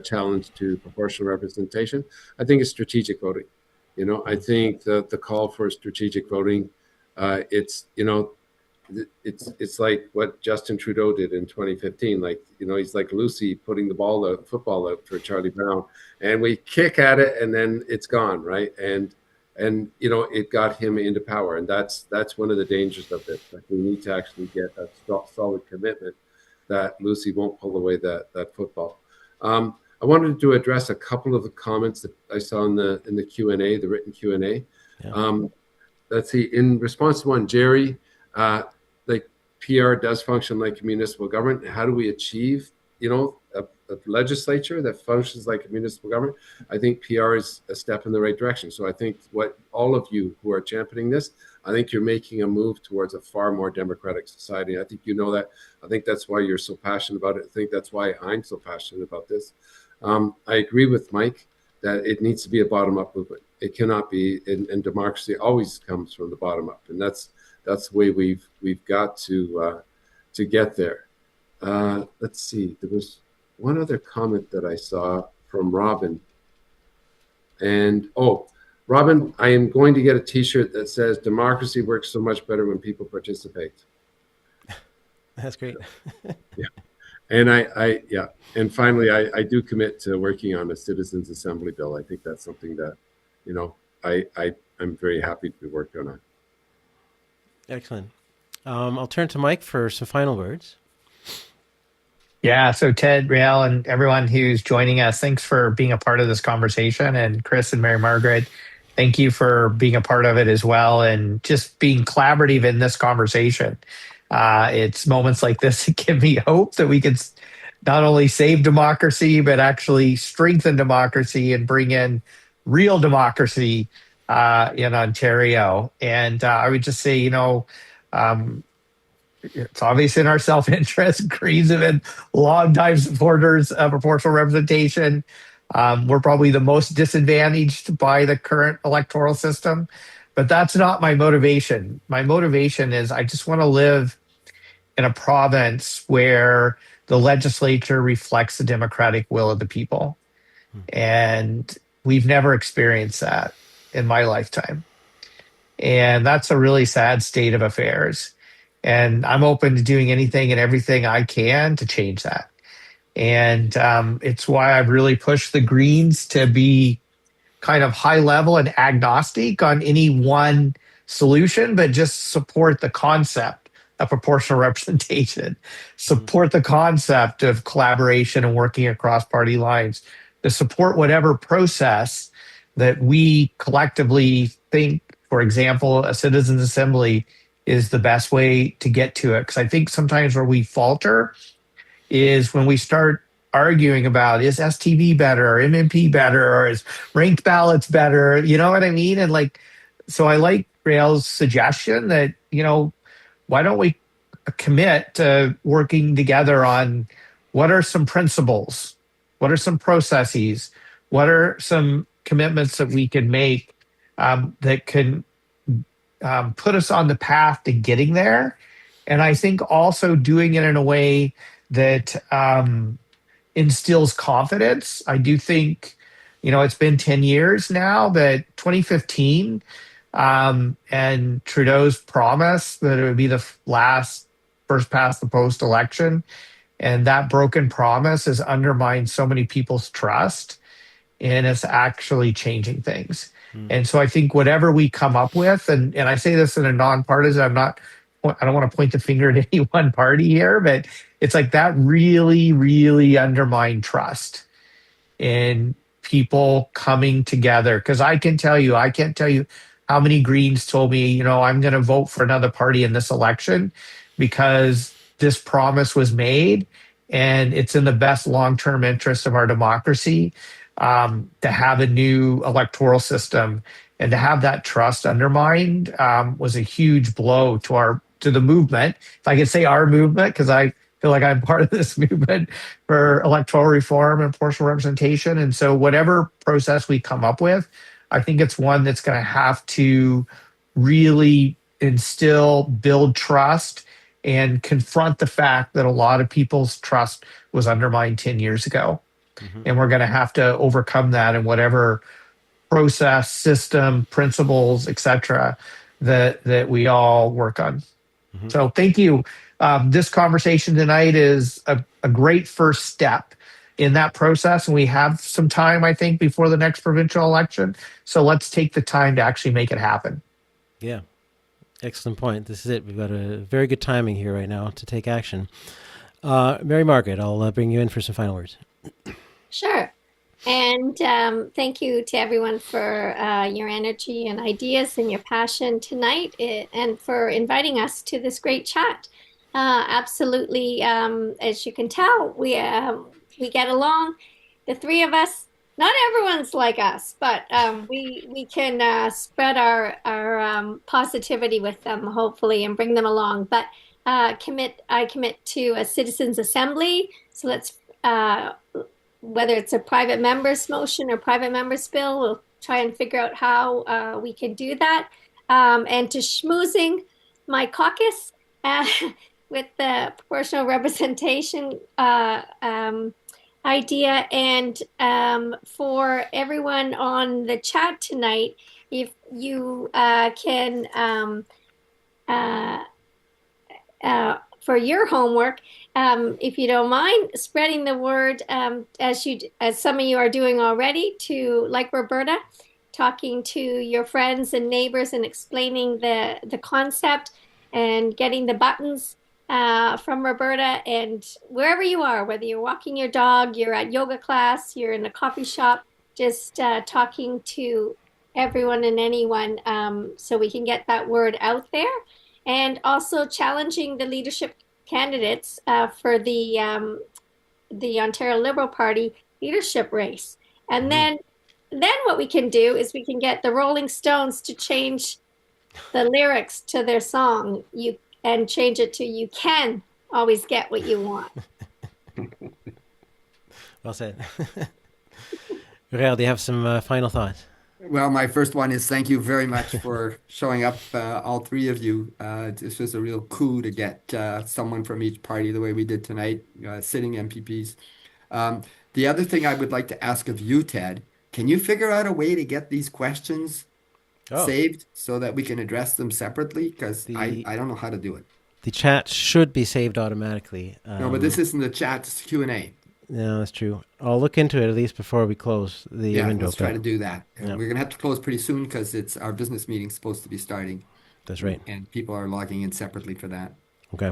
challenge to proportional representation? I think it's strategic voting. I think that the call for strategic voting, it's like what Justin Trudeau did in 2015. Like, he's like Lucy putting the football out for Charlie Brown, and we kick at it, and then it's gone, right? And it got him into power, and that's one of the dangers of this. Like, we need to actually get a solid commitment that Lucy won't pull away that football. I wanted to address a couple of the comments that I saw in the Q&A, the written Q&A. Yeah. Let's see. In response to one, Jerry, like PR does function like a municipal government. How do we achieve, a legislature that functions like a municipal government? I think PR is a step in the right direction. So I think what all of you who are championing this, I think you're making a move towards a far more democratic society. I think you know that. I think that's why you're so passionate about it. I think that's why I'm so passionate about this. I agree with Mike that it needs to be a bottom-up movement. It cannot be, and democracy always comes from the bottom up, and that's the way we've got to get there. Let's see. There was one other comment that I saw from Robin. And, Robin, I am going to get a T-shirt that says, democracy works so much better when people participate. That's great. Yeah. And and finally, I do commit to working on a citizens assembly bill. I think that's something that, I'm very happy to be working on. Excellent. I'll turn to Mike for some final words. Yeah, so Ted, Réal, and everyone who's joining us, thanks for being a part of this conversation. And Chris and Mary-Margaret, thank you for being a part of it as well, and just being collaborative in this conversation. It's moments like this that give me hope that we can not only save democracy, but actually strengthen democracy and bring in real democracy in Ontario. And I would just say, it's obvious in our self-interest. Greens have been long-time supporters of proportional representation. We're probably the most disadvantaged by the current electoral system, but that's not my motivation. My motivation is I just want to live in a province where the legislature reflects the democratic will of the people. And we've never experienced that in my lifetime. And that's a really sad state of affairs. And I'm open to doing anything and everything I can to change that. And it's why I've really pushed the Greens to be kind of high level and agnostic on any one solution, but just support the concept a proportional representation, support the concept of collaboration and working across party lines, to support whatever process that we collectively think, for example, a citizens assembly is the best way to get to it. Because I think sometimes where we falter is when we start arguing about, is STV better or MMP better or is ranked ballots better? You know what I mean? And like, so I like Réal's suggestion that, why don't we commit to working together on what are some principles, what are some processes, what are some commitments that we can make that can put us on the path to getting there. And I think also doing it in a way that instills confidence. I do think, it's been 10 years now, but 2015 and Trudeau's promise that it would be the first past the post election. And that broken promise has undermined so many people's trust, and it's actually changing things. And so I think whatever we come up with, and I say this in a nonpartisan, I don't want to point the finger at any one party here, but it's like that really, really undermined trust in people coming together. Because I can't tell you how many Greens told me, I'm going to vote for another party in this election because this promise was made and it's in the best long-term interest of our democracy to have a new electoral system, and to have that trust undermined was a huge blow to the movement. If I could say our movement, because I feel like I'm part of this movement for electoral reform and proportional representation. And so whatever process we come up with, I think it's one that's going to have to really build trust and confront the fact that a lot of people's trust was undermined 10 years ago. And we're going to have to overcome that in whatever process, system, principles, etc., that we all work on. So thank you. This conversation tonight is a great first step in that process. And we have some time, I think, before the next provincial election. So let's take the time to actually make it happen. Yeah. Excellent point. This is it. We've got a very good timing here right now to take action. Mary-Margaret, I'll bring you in for some final words. Sure. And thank you to everyone for your energy and ideas and your passion tonight, and for inviting us to this great chat. Absolutely. As you can tell, we get along. The three of us, not everyone's like us, but we can spread our positivity with them, hopefully, and bring them along. But I commit to a citizens' assembly. So let's whether it's a private member's motion or private member's bill, we'll try and figure out how we can do that. And to schmoozing my caucus with the proportional representation idea. And for everyone on the chat tonight, if you can, for your homework, if you don't mind spreading the word, as some of you are doing already, to, like Roberta, talking to your friends and neighbors and explaining the concept and getting the buttons from Roberta, and wherever you are, whether you're walking your dog, you're at yoga class, you're in a coffee shop, just talking to everyone and anyone so we can get that word out there. And also challenging the leadership candidates for the Ontario Liberal Party leadership race. And then what we can do is we can get the Rolling Stones to change the lyrics to their song, and change it to "You can always get what you want." Well said. Réal, do you have some final thoughts? Well, my first one is thank you very much for showing up, all three of you. This was a real coup to get someone from each party the way we did tonight, sitting MPPs. The other thing I would like to ask of you, Ted, can you figure out a way to get these questions saved so that we can address them separately? Because I don't know how to do it. The chat should be saved automatically. No, but this isn't the chat, it's Q&A. No, that's true. I'll look into it at least before we close the window. Let's try to do that. Yeah. We're going to have to close pretty soon because it's our business meeting supposed to be starting. That's right. And people are logging in separately for that. Okay.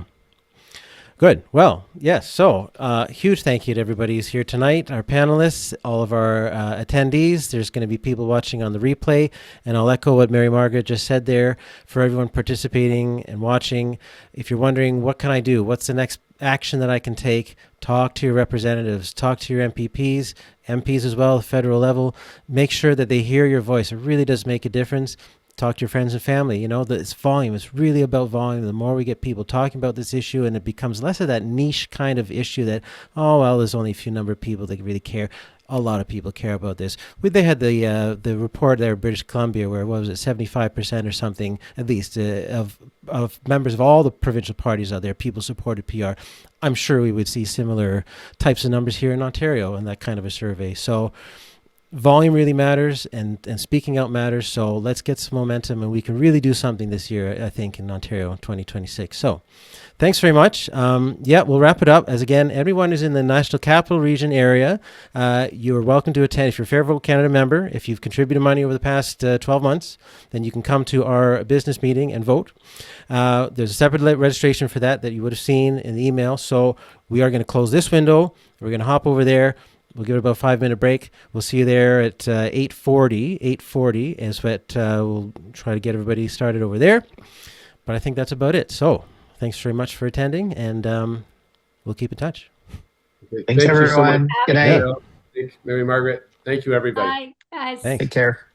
Good. Well, yes. So, huge thank you to everybody who's here tonight, our panelists, all of our attendees. There's going to be people watching on the replay, and I'll echo what Mary-Margaret just said there for everyone participating and watching. If you're wondering, what can I do? What's the next action that I can take? Talk to your representatives, talk to your MPPs, MPs as well, federal level. Make sure that they hear your voice. It really does make a difference. Talk to your friends and family. You know, it's volume. It's really about volume. The more we get people talking about this issue, and it becomes less of that niche kind of issue that, oh, well, there's only a few number of people that really care. A lot of people care about this. They had the report there in British Columbia where, what was it, 75% or something, at least, of members of all the provincial parties out there, people supported PR. I'm sure we would see similar types of numbers here in Ontario in that kind of a survey. So volume really matters, and speaking out matters. So let's get some momentum, and we can really do something this year, I think, in Ontario 2026. So thanks very much. Yeah, we'll wrap it up. As again, everyone who's in the National Capital Region area, you're welcome to attend. If you're a Fair Vote Canada member, if you've contributed money over the past 12 months, then you can come to our business meeting and vote. There's a separate registration for that you would have seen in the email. So we are going to close this window. We're going to hop over there. We'll give it about a 5-minute break. We'll see you there at 8:40. 8:40 is what we'll try to get everybody started over there. But I think that's about it. So thanks very much for attending, and we'll keep in touch. Okay. Thanks, Thank you so everyone. much. Good night. Mary-Margaret. Thank you, everybody. Bye, guys. Thanks. Take care.